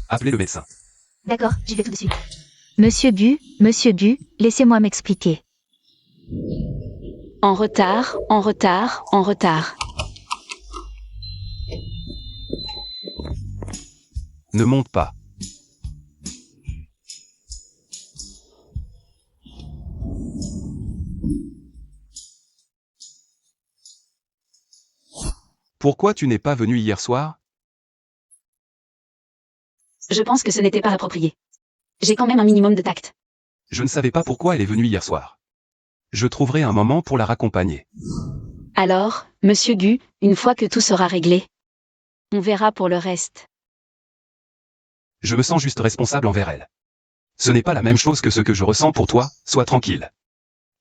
A: Appelez le médecin.
C: d'accord, j'y vais tout de suite. Monsieur Gu, laissez-moi m'expliquer.
D: En retard, en retard, en retard.
A: Ne monte pas. Pourquoi tu n'es pas venu hier soir?
D: Je pense que ce n'était pas approprié. J'ai quand même un minimum de tact.
A: Je ne savais pas pourquoi elle est venue hier soir. Je trouverai un moment pour la raccompagner.
D: Alors, monsieur Gu, une fois que tout sera réglé, on verra pour le reste.
A: Je me sens juste responsable envers elle. Ce n'est pas la même chose que ce que je ressens pour toi, sois tranquille.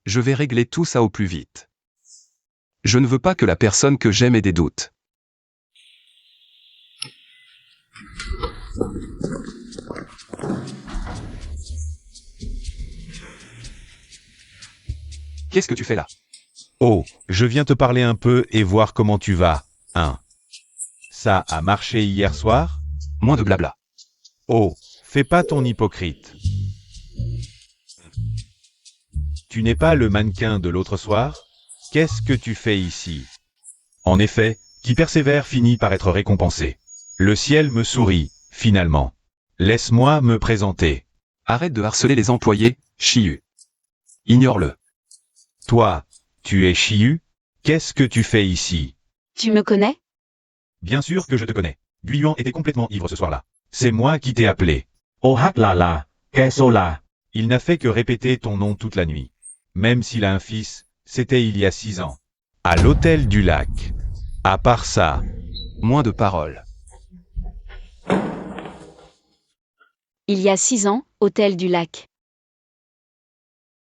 A: Je vais régler tout ça au plus vite. Je ne veux pas que la personne que j'aime ait des doutes. Qu'est-ce que tu fais là?
B: Oh, je viens te parler un peu et voir comment tu vas, hein. Ça a marché hier soir?
A: Moins de blabla.
B: Oh, fais pas ton hypocrite. Tu n'es pas le mannequin de l'autre soir? Qu'est-ce que tu fais ici? En effet, qui persévère finit par être récompensé. Le ciel me sourit, finalement. Laisse-moi me présenter.
A: Arrête de harceler les employés, Chiyu. Ignore-le.
B: Toi, tu es Chiyu? Qu'est-ce que tu fais ici?
D: Tu me connais?
B: Bien sûr que je te connais. Guyuan était complètement ivre ce soir-là. C'est moi qui t'ai appelé.
F: Oh Haklala, Kesola.
B: Il n'a fait que répéter ton nom toute la nuit. Même s'il a un fils, c'était il y a 6 ans. À l'hôtel du lac. À part ça,
A: Moins de paroles.
D: Il y a 6 ans, hôtel du lac.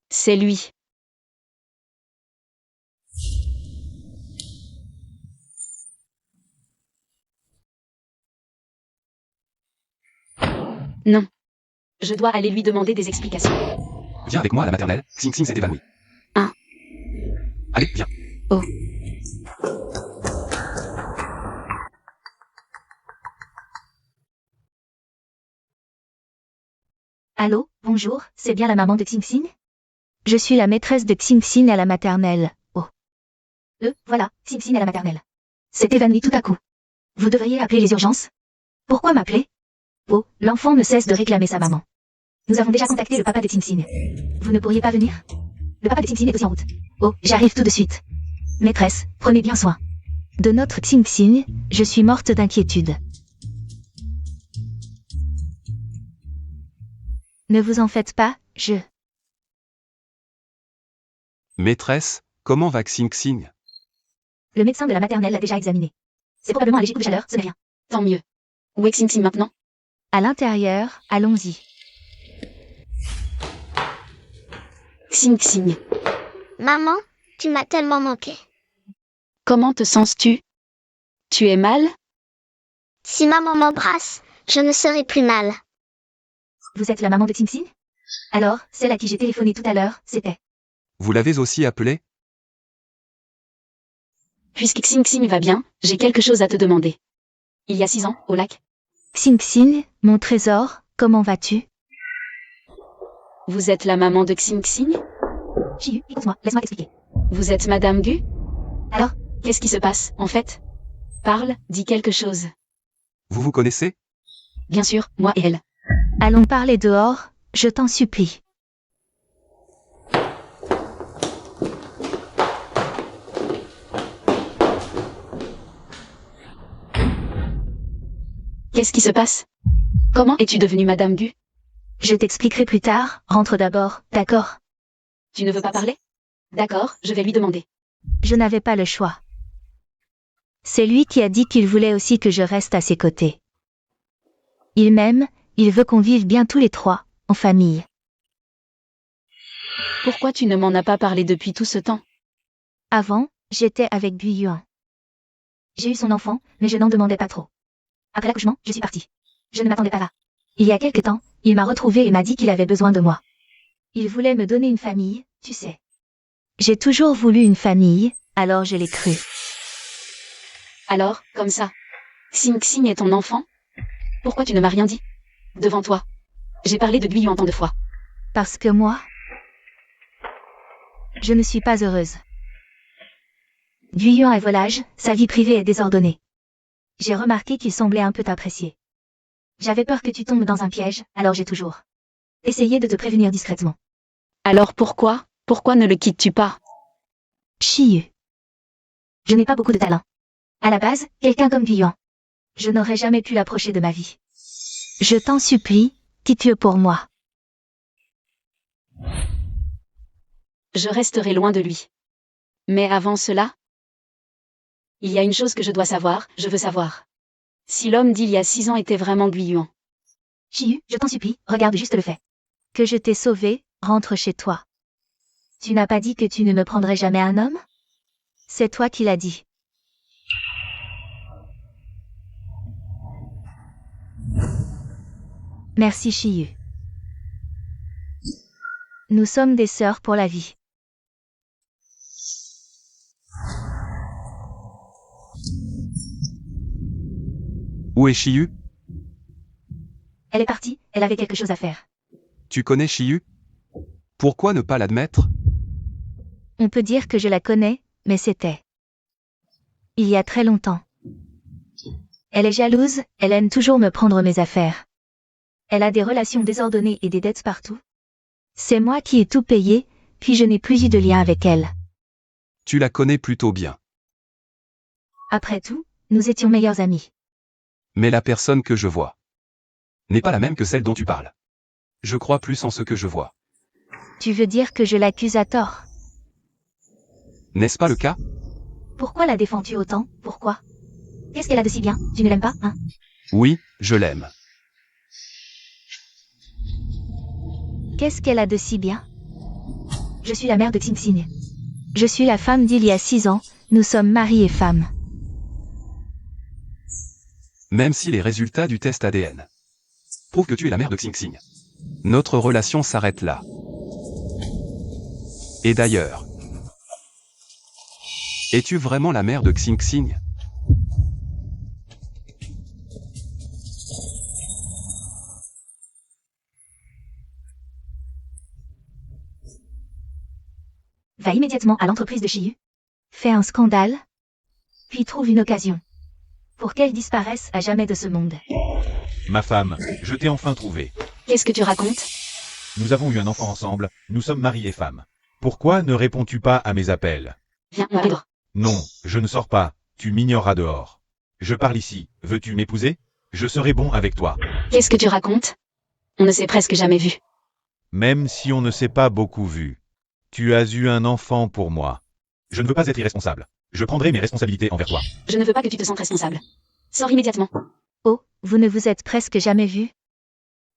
D: C'est lui. Non. Je dois aller lui demander des explications.
A: Viens avec moi à la maternelle, Xing Xing s'est évanoui.
D: Hein?
A: Allez, viens.
D: Oh.
C: Allô, bonjour, c'est bien la maman de Xing Xing? Je suis la maîtresse de Xing Xing à la maternelle. Oh. Voilà, Xing Xing à la maternelle. S'est évanoui tout à coup. Vous devriez appeler les urgences? Pourquoi m'appeler? Oh, l'enfant ne cesse de réclamer sa maman. Nous avons déjà contacté le papa de Xing Xing. Vous ne pourriez pas venir? Le papa de Xing Xing est aussi en route. Oh, j'arrive tout de suite. Maîtresse, prenez bien soin. De notre Xing Xing, je suis morte d'inquiétude. Ne vous en faites pas,
A: Maîtresse, comment va Xing Xing?
C: Le médecin de la maternelle l'a déjà examiné. C'est probablement un léger coup de chaleur, ce n'est rien.
D: Tant mieux. Où est Xing Xing maintenant?
C: À l'intérieur, allons-y.
D: Xing Xing.
E: Maman, tu m'as tellement manqué.
D: Comment te sens-tu? Tu es mal?
E: Si maman m'embrasse, je ne serai plus mal.
C: Vous êtes la maman de Xing Xing? Alors, celle à qui j'ai téléphoné tout à l'heure, c'était.
A: Vous l'avez aussi appelé?
D: Puisque Xing Xing va bien, j'ai quelque chose à te demander. Il y a 6 ans, au lac.
C: Xing Xing, mon trésor, comment vas-tu?
D: Vous êtes la maman de Xing Xing?
C: Chiyu, écoute-moi, laisse-moi t'expliquer.
D: Vous êtes Madame Gu?
C: Alors?
D: Qu'est-ce qui se passe, en fait? Parle, dis quelque chose.
A: Vous vous connaissez?
D: Bien sûr, moi et elle.
C: Allons parler dehors, je t'en supplie.
D: Qu'est-ce qui se passe? Comment es-tu devenue Madame Gu?
C: Je t'expliquerai plus tard, rentre d'abord, d'accord?
D: Tu ne veux pas parler? D'accord, je vais lui demander.
C: Je n'avais pas le choix. C'est lui qui a dit qu'il voulait aussi que je reste à ses côtés. Il m'aime, il veut qu'on vive bien tous les trois, en famille.
D: Pourquoi tu ne m'en as pas parlé depuis tout ce temps?
C: Avant, j'étais avec Guyuan. J'ai eu son enfant, mais je n'en demandais pas trop. Après l'accouchement, je suis partie. Je ne m'attendais pas là. Il y a quelque temps, il m'a retrouvée et m'a dit qu'il avait besoin de moi. Il voulait me donner une famille, tu sais. J'ai toujours voulu une famille, alors je l'ai cru.
D: Alors, comme ça. Xing Xing est ton enfant? Pourquoi tu ne m'as rien dit? Devant toi. J'ai parlé de Guyuan tant de fois.
C: Parce que moi, je ne suis pas heureuse. Guyuan est volage, sa vie privée est désordonnée. J'ai remarqué qu'il semblait un peu t'apprécier. J'avais peur que tu tombes dans un piège, alors j'ai toujours essayé de te prévenir discrètement.
D: Alors pourquoi ne le quittes-tu pas?
C: Chiyu. Je n'ai pas beaucoup de talent. À la base, quelqu'un comme Guyuan. Je n'aurais jamais pu l'approcher de ma vie. Je t'en supplie, quitte-le pour moi.
D: Je resterai loin de lui. Mais avant cela, il y a une chose que je dois savoir, je veux savoir. Si l'homme d'il y a 6 ans était vraiment Guyuan.
C: Chiyu, je t'en supplie, regarde juste le fait. Que je t'ai sauvé, rentre chez toi. Tu n'as pas dit que tu ne me prendrais jamais un homme? C'est toi qui l'as dit. Merci Shiyu. Nous sommes des sœurs pour la vie.
A: Où est Shiyu?
C: Elle est partie, elle avait quelque chose à faire.
A: Tu connais Shiyu? Pourquoi ne pas l'admettre?
C: On peut dire que je la connais, mais c'était il y a très longtemps. Elle est jalouse, elle aime toujours me prendre mes affaires. Elle a des relations désordonnées et des dettes partout. C'est moi qui ai tout payé, puis je n'ai plus eu de lien avec elle.
A: Tu la connais plutôt bien.
C: Après tout, nous étions meilleurs amis.
A: Mais la personne que je vois n'est pas la même que celle dont tu parles. Je crois plus en ce que je vois.
C: Tu veux dire que je l'accuse à tort?
A: N'est-ce pas le cas?
C: Pourquoi la défends-tu autant? Pourquoi? Qu'est-ce qu'elle a de si bien? Tu ne l'aimes pas, hein?
A: Oui, je l'aime.
C: Qu'est-ce qu'elle a de si bien? Je suis la mère de Xingxing. Je suis la femme d'il y a 6 ans, nous sommes mari et femme.
A: Même si les résultats du test ADN prouvent que tu es la mère de Xingxing, notre relation s'arrête là. Et d'ailleurs, es-tu vraiment la mère de Xingxing?
C: Va immédiatement à l'entreprise de Shiyu. Fais un scandale. Puis trouve une occasion. Pour qu'elle disparaisse à jamais de ce monde.
B: Ma femme, je t'ai enfin trouvé.
D: Qu'est-ce que tu racontes?
B: Nous avons eu un enfant ensemble, nous sommes mari et femme. Pourquoi ne réponds-tu pas à mes appels?
D: Viens, on va vivre.
B: Non, je ne sors pas, tu m'ignoreras dehors. Je parle ici, veux-tu m'épouser? Je serai bon avec toi.
D: Qu'est-ce que tu racontes? On ne s'est presque jamais vu.
B: Même si on ne s'est pas beaucoup vu. Tu as eu un enfant pour moi. Je ne veux pas être irresponsable. Je prendrai mes responsabilités envers toi.
D: Je ne veux pas que tu te sentes responsable. Sors immédiatement.
C: Oh, vous ne vous êtes presque jamais vus.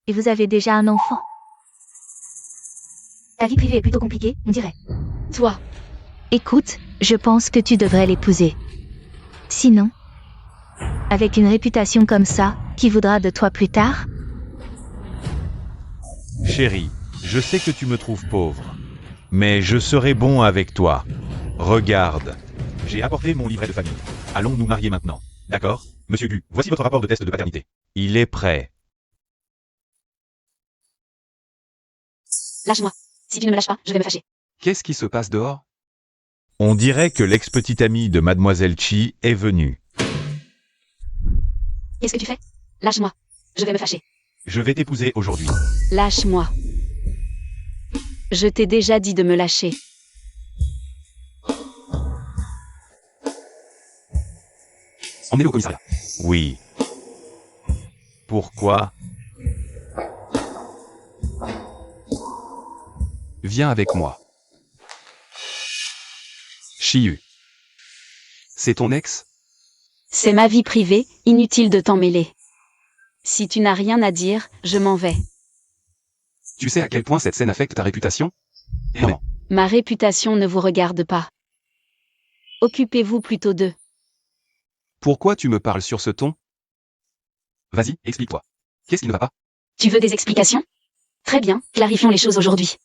C: Et vous avez déjà un enfant. Ta vie privée est plutôt compliquée, on dirait.
D: Toi,
C: Écoute, je pense que tu devrais l'épouser. Sinon, avec une réputation comme ça, qui voudra de toi plus tard?
B: Chérie, je sais que tu me trouves pauvre. Mais je serai bon avec toi. Regarde. J'ai apporté mon livret de famille. Allons nous marier maintenant. D'accord? Monsieur Gu, voici votre rapport de test de paternité. Il est prêt.
D: lâche-moi. Si tu ne me lâches pas, je vais me fâcher.
A: Qu'est-ce qui se passe dehors?
B: On dirait que l'ex-petite amie de Mademoiselle Chi est venue.
D: Qu'est-ce que tu fais? Lâche-moi. Je vais me fâcher.
B: Je vais t'épouser aujourd'hui.
D: Lâche-moi. Je t'ai déjà dit de me lâcher.
A: Emmenez-le au commissariat.
B: Oui. Pourquoi?
A: Viens avec moi. Shiyu. C'est ton ex?
D: C'est ma vie privée, inutile de t'en mêler. Si tu n'as rien à dire, je m'en vais.
A: Tu sais à quel point cette scène affecte ta réputation? Énormément.
D: Ma réputation ne vous regarde pas. Occupez-vous plutôt d'eux.
A: Pourquoi tu me parles sur ce ton? Vas-y, explique-toi. Qu'est-ce qui ne va pas?
D: Tu veux des explications? Très bien, clarifions les choses aujourd'hui.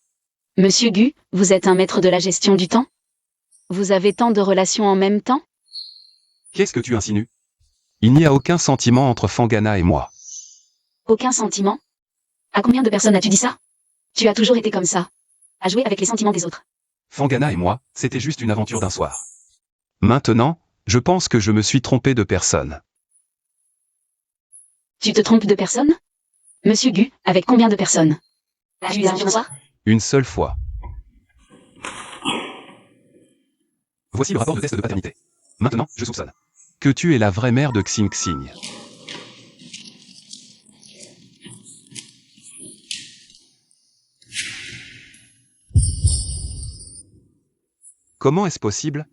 D: Monsieur Gu, vous êtes un maître de la gestion du temps? Vous avez tant de relations en même temps?
A: Qu'est-ce que tu insinues? Il n'y a aucun sentiment entre Fangana et moi.
D: Aucun sentiment? À combien de personnes as-tu dit ça? Tu as toujours été comme ça. À jouer avec les sentiments des autres.
A: Fangana et moi, c'était juste une aventure d'un soir. Maintenant, je pense que je me suis trompé de personne.
D: Tu te trompes de personne? Monsieur Gu, avec combien de personnes? As-tu des aventures d'un soir?
A: Une seule fois. Voici le rapport de test de paternité. Maintenant, je soupçonne que tu es la vraie mère de Xingxing. Comment est-ce possible?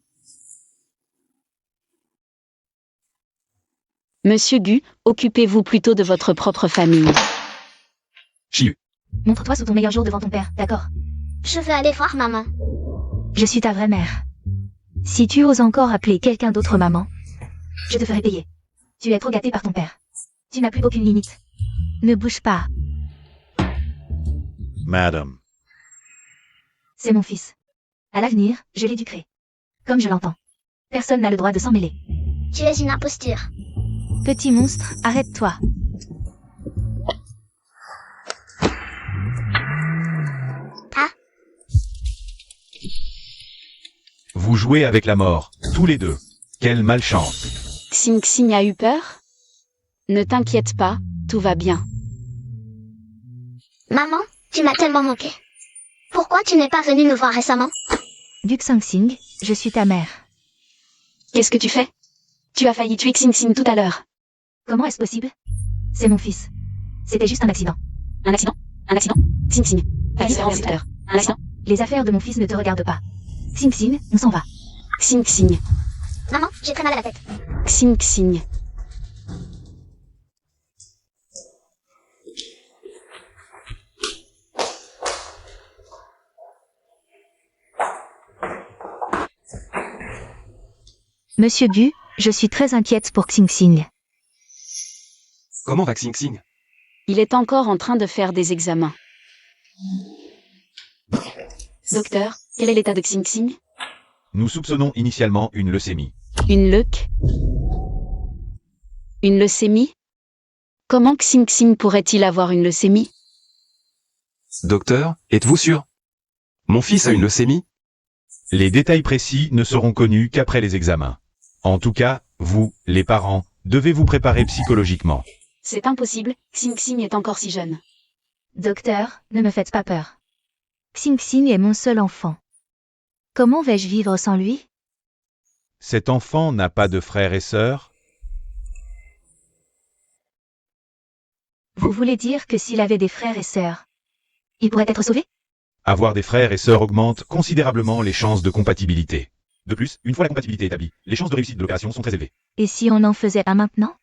D: Monsieur Gu, occupez-vous plutôt de votre propre famille.
A: Shiyu.
C: Montre-toi sous ton meilleur jour devant ton père, d'accord?
E: Je veux aller voir maman.
C: Je suis ta vraie mère. Si tu oses encore appeler quelqu'un d'autre maman, je te ferai payer. Tu es trop gâté par ton père. Tu n'as plus aucune limite. Ne bouge pas.
B: Madame.
C: C'est mon fils. À l'avenir, je l'éduquerai. Comme je l'entends. Personne n'a le droit de s'en mêler.
E: Tu es une imposture.
C: Petit monstre, arrête-toi.
E: Ah,
B: Vous jouez avec la mort, tous les deux. Quelle malchance.
D: Xing Xing a eu peur? Ne t'inquiète pas, tout va bien.
E: maman, tu m'as tellement manqué. Pourquoi tu n'es pas venue nous voir récemment?
C: Duc Sang-Sing, je suis ta mère.
D: Qu'est-ce que tu fais? Tu as failli tuer Xing Xing tout à l'heure.
C: Comment est-ce possible? C'est mon fils. C'était juste un accident.
D: Un accident? Un accident? Xing Xing. La différence c'est tout à l'heure. Un accident?
C: Les affaires de mon fils ne te regardent pas. Xing Xing, on s'en va.
D: Xing Xing.
E: Maman, j'ai très mal à la tête.
D: Xing Xing.
C: Monsieur Gu, je suis très inquiète pour Xing Xing.
A: Comment va Xing Xing?
D: Il est encore en train de faire des examens. Docteur, quel est l'état de Xing Xing?
B: Nous soupçonnons initialement une leucémie.
D: Une leucémie? Comment Xing Xing pourrait-il avoir une leucémie?
A: Docteur, êtes-vous sûr? Mon fils a une leucémie?
B: Les détails précis ne seront connus qu'après les examens. En tout cas, vous, les parents, devez vous préparer psychologiquement.
D: C'est impossible, Xing Xing est encore si jeune.
C: Docteur, ne me faites pas peur. Xing Xing est mon seul enfant. Comment vais-je vivre sans lui?
B: Cet enfant n'a pas de frères et sœurs?
C: Vous voulez dire que s'il avait des frères et sœurs, il pourrait être sauvé?
B: Avoir des frères et sœurs augmente considérablement les chances de compatibilité. De plus, une fois la compatibilité établie, les chances de réussite de l'opération sont très élevées.
C: Et si on en faisait un maintenant?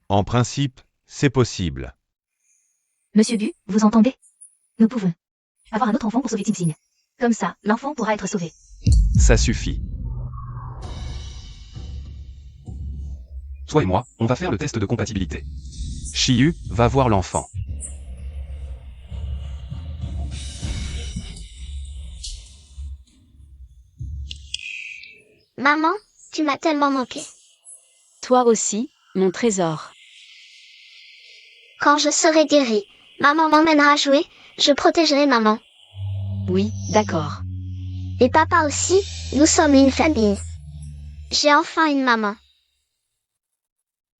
B: En principe, c'est possible.
C: Monsieur Bu, vous entendez? Nous pouvons avoir un autre enfant pour sauver Xing Xing. Comme ça, l'enfant pourra être sauvé.
A: Ça suffit. Toi et moi, on va faire le test de compatibilité. Shiyu, va voir l'enfant.
E: Maman, tu m'as tellement manqué.
D: Toi aussi, mon trésor.
E: Quand je serai guérie, maman m'emmènera jouer, je protégerai maman.
D: Oui, d'accord.
E: Et papa aussi, nous sommes une famille. J'ai enfin une maman.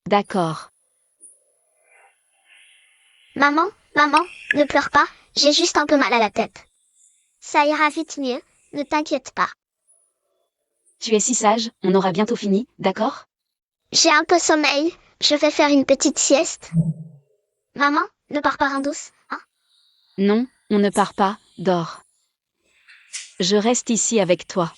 D: D'accord.
E: Maman, ne pleure pas, j'ai juste un peu mal à la tête. Ça ira vite mieux, ne t'inquiète pas.
D: Tu es si sage, on aura bientôt fini, d'accord?
E: J'ai un peu sommeil, je vais faire une petite sieste. Maman, ne pars pas en douce, hein?
D: Non, on ne part pas, dors. Je reste ici avec toi.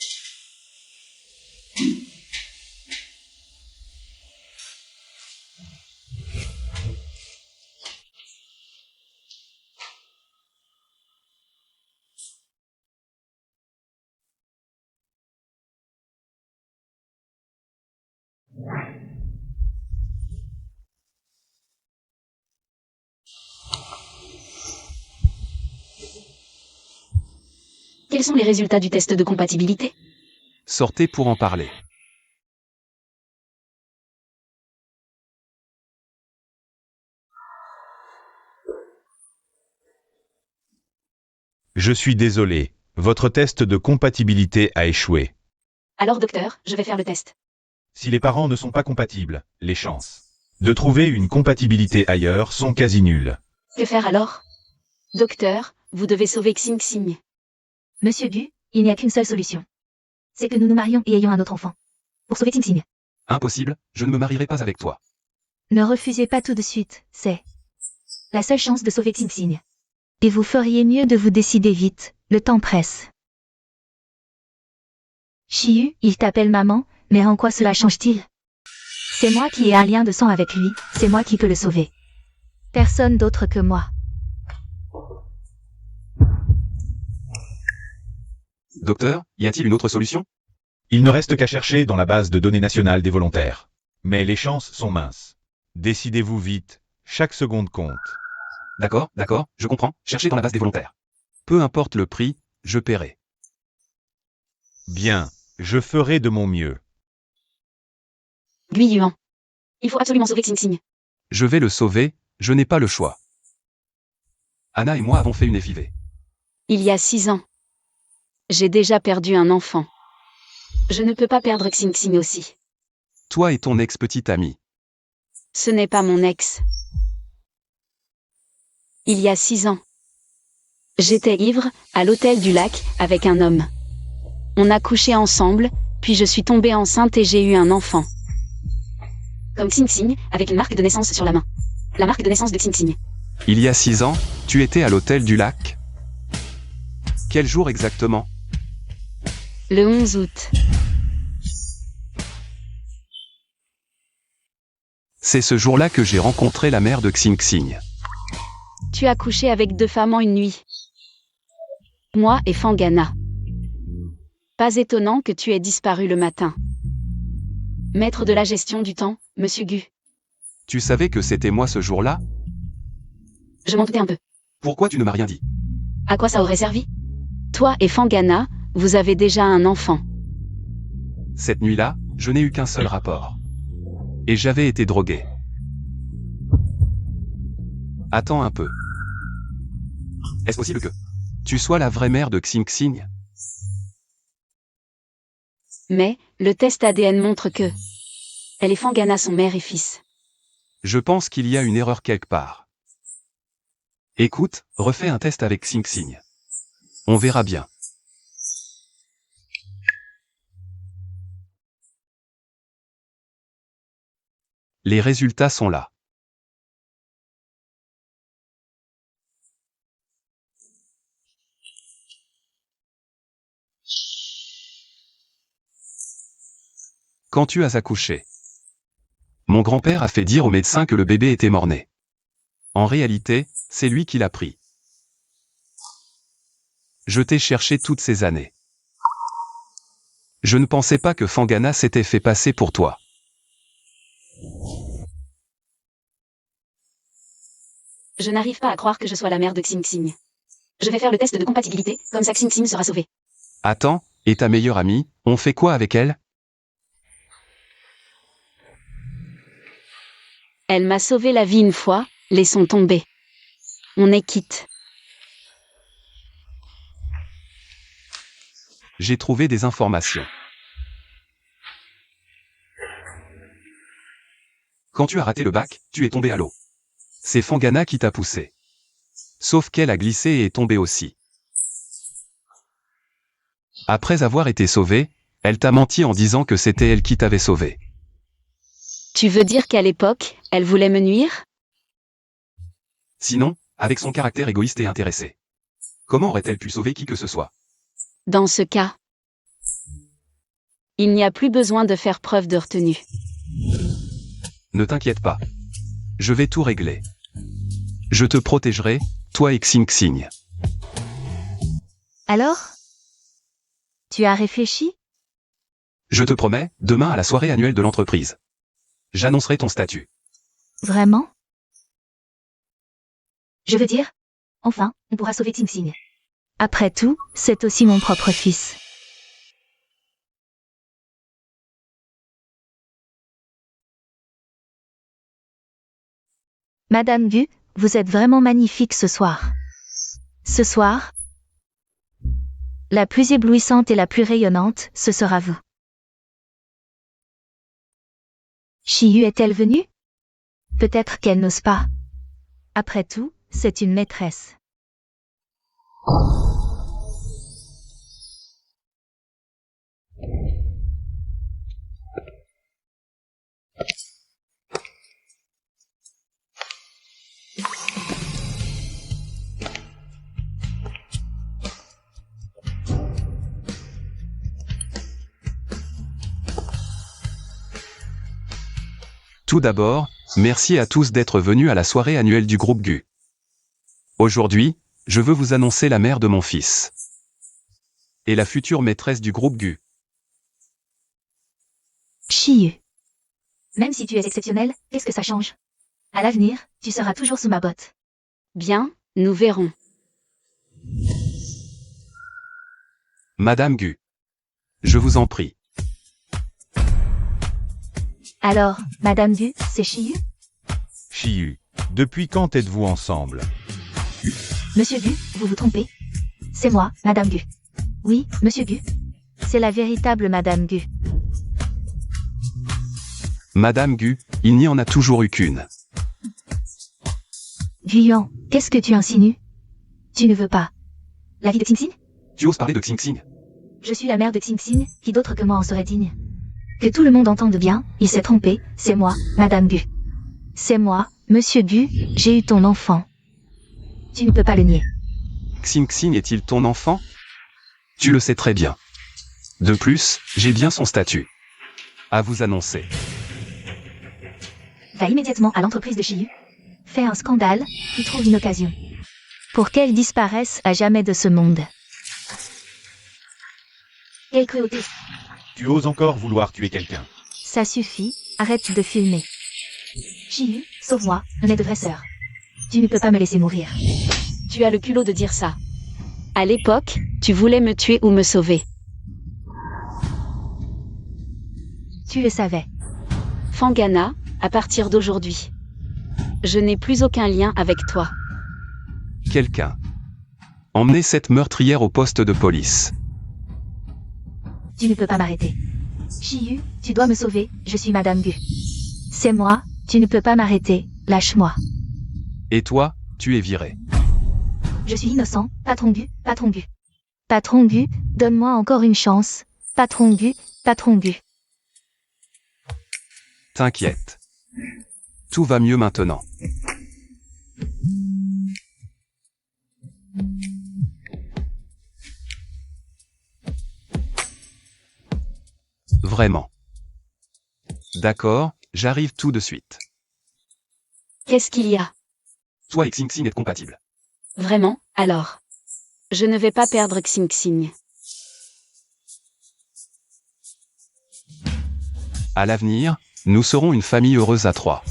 D: Quels sont les résultats du test de compatibilité?
A: Sortez pour en parler.
B: Je suis désolé, votre test de compatibilité a échoué.
D: Alors docteur, je vais faire le test.
B: Si les parents ne sont pas compatibles, les chances de trouver une compatibilité ailleurs sont quasi nulles.
D: Que faire alors? Docteur, vous devez sauver Xing Xing.
C: Monsieur Bu, il n'y a qu'une seule solution. C'est que nous nous marions et ayons un autre enfant. Pour sauver Xing Xing.
A: Impossible, je ne me marierai pas avec toi.
C: Ne refusez pas tout de suite, c'est la seule chance de sauver Xing Xing. Et vous feriez mieux de vous décider vite, le temps presse. Shiyu, il t'appelle maman, mais en quoi cela change-t-il? C'est moi qui ai un lien de sang avec lui, c'est moi qui peux le sauver. Personne d'autre que moi.
A: Docteur, y a-t-il une autre solution?
B: Il ne reste qu'à chercher dans la base de données nationale des volontaires. Mais les chances sont minces. Décidez-vous vite, chaque seconde compte.
A: D'accord, je comprends, cherchez dans la base des volontaires. Peu importe le prix, je paierai.
B: Bien, je ferai de mon mieux.
D: Gui Yuan. Il faut absolument sauver Xing Xing.
A: Je vais le sauver, je n'ai pas le choix. Anna et moi avons fait une FIV.
D: Il y a 6 ans. J'ai déjà perdu un enfant. Je ne peux pas perdre Xing Xing aussi.
A: Toi et ton ex-petite amie.
D: Ce n'est pas mon ex. Il y a 6 ans. J'étais ivre, à l'hôtel du lac, avec un homme. On a couché ensemble, puis je suis tombée enceinte et j'ai eu un enfant. Comme Xing Xing, avec une marque de naissance sur la main. La marque de naissance de Xing Xing.
A: Il y a 6 ans, tu étais à l'hôtel du lac? Quel jour exactement?
D: Le 11 août.
A: C'est ce jour-là que j'ai rencontré la mère de Xing Xing.
D: Tu as couché avec 2 femmes en une nuit. Moi et Fangana. Pas étonnant que tu aies disparu le matin. Maître de la gestion du temps, Monsieur Gu.
A: Tu savais que c'était moi ce jour-là?
D: Je m'en doutais un peu.
A: Pourquoi tu ne m'as rien dit?
D: À quoi ça aurait servi? Toi et Fangana, vous avez déjà un enfant.
A: Cette nuit-là, je n'ai eu qu'un seul rapport. Et j'avais été drogué. Attends un peu. Est-ce possible que tu sois la vraie mère de Xing Xing?
D: Mais, le test ADN montre que elle et Fangana sont mère et fils.
A: Je pense qu'il y a une erreur quelque part. Écoute, refais un test avec Xing Xing. On verra bien. Les résultats sont là. Quand tu as accouché, mon grand-père a fait dire au médecin que le bébé était mort-né. En réalité, c'est lui qui l'a pris. Je t'ai cherché toutes ces années. Je ne pensais pas que Fangana s'était fait passer pour toi.
D: Je n'arrive pas à croire que je sois la mère de Xing Xing. Je vais faire le test de compatibilité, comme ça Xing Xing sera sauvé.
A: Attends, et ta meilleure amie, on fait quoi avec elle?
D: Elle m'a sauvé la vie une fois, laissons tomber. On est quitte.
A: J'ai trouvé des informations. Quand tu as raté le bac, tu es tombé à l'eau. C'est Fangana qui t'a poussé. Sauf qu'elle a glissé et est tombée aussi. Après avoir été sauvée, elle t'a menti en disant que c'était elle qui t'avait sauvé.
D: Tu veux dire qu'à l'époque, elle voulait me nuire?
A: Sinon, avec son caractère égoïste et intéressé, comment aurait-elle pu sauver qui que ce soit?
D: Dans ce cas, il n'y a plus besoin de faire preuve de retenue.
A: Ne t'inquiète pas. Je vais tout régler. Je te protégerai, toi et Xing Xing.
C: Alors? Tu as réfléchi?
A: Je te promets, demain à la soirée annuelle de l'entreprise, j'annoncerai ton statut.
C: Vraiment? Je veux dire, enfin, on pourra sauver Xing Xing. Après tout, c'est aussi mon propre fils. Madame Gu, vous êtes vraiment magnifique ce soir. Ce soir, la plus éblouissante et la plus rayonnante, ce sera vous. Shiyu est-elle venue? Peut-être qu'elle n'ose pas. Après tout, c'est une maîtresse.
A: Tout d'abord, merci à tous d'être venus à la soirée annuelle du groupe Gu. Aujourd'hui, je veux vous annoncer la mère de mon fils. Et la future maîtresse du groupe Gu.
C: Shiyu. Même si tu es exceptionnel, qu'est-ce que ça change? À l'avenir, tu seras toujours sous ma botte.
D: Bien, nous verrons.
A: Madame Gu. Je vous en prie.
C: Alors, Madame Gu, c'est Chiyu?
B: Chiyu, depuis quand êtes-vous ensemble?
C: Monsieur Gu, vous vous trompez. C'est moi, Madame Gu. Oui, Monsieur Gu. C'est la véritable Madame Gu.
A: Madame Gu, il n'y en a toujours eu qu'une.
C: Guyuan, qu'est-ce que tu insinues? Tu ne veux pas la vie de Xingxing?
A: Tu oses parler de Xingxing?
C: Je suis la mère de Xingxing, qui d'autre que moi en serait digne? Que tout le monde entende bien, il s'est trompé, c'est moi, Madame Gu. C'est moi, Monsieur Gu, j'ai eu ton enfant. Tu ne peux pas le nier.
A: Xingxing est-il ton enfant? Tu le sais très bien. De plus, j'ai bien son statut. À vous annoncer.
C: Va immédiatement à l'entreprise de Chiyu. Fais un scandale, puis trouve une occasion. Pour qu'elle disparaisse à jamais de ce monde. Quelle cruauté.
B: Tu oses encore vouloir tuer quelqu'un.
C: Ça suffit, arrête de filmer. Chiyu, sauve-moi, on est de vraies sœurs. Tu ne peux pas me laisser mourir.
D: Tu as le culot de dire ça. À l'époque, tu voulais me tuer ou me sauver.
C: Tu le savais.
D: Fangana, à partir d'aujourd'hui. Je n'ai plus aucun lien avec toi.
A: Quelqu'un. Emmenez cette meurtrière au poste de police.
C: Tu ne peux pas m'arrêter. Chiyu, tu dois me sauver, je suis Madame Gu. C'est moi, tu ne peux pas m'arrêter, lâche-moi.
A: Et toi, tu es viré.
C: Je suis innocent, Patron Gu, Patron Gu. Patron Gu, donne-moi encore une chance. Patron Gu, Patron Gu.
A: T'inquiète. Tout va mieux maintenant. Vraiment. D'accord, j'arrive tout de suite.
D: Qu'est-ce qu'il y a?
A: Toi et Xingxing êtes compatibles.
D: Vraiment, alors. Je ne vais pas perdre Xingxing.
A: À l'avenir, nous serons une famille heureuse à trois.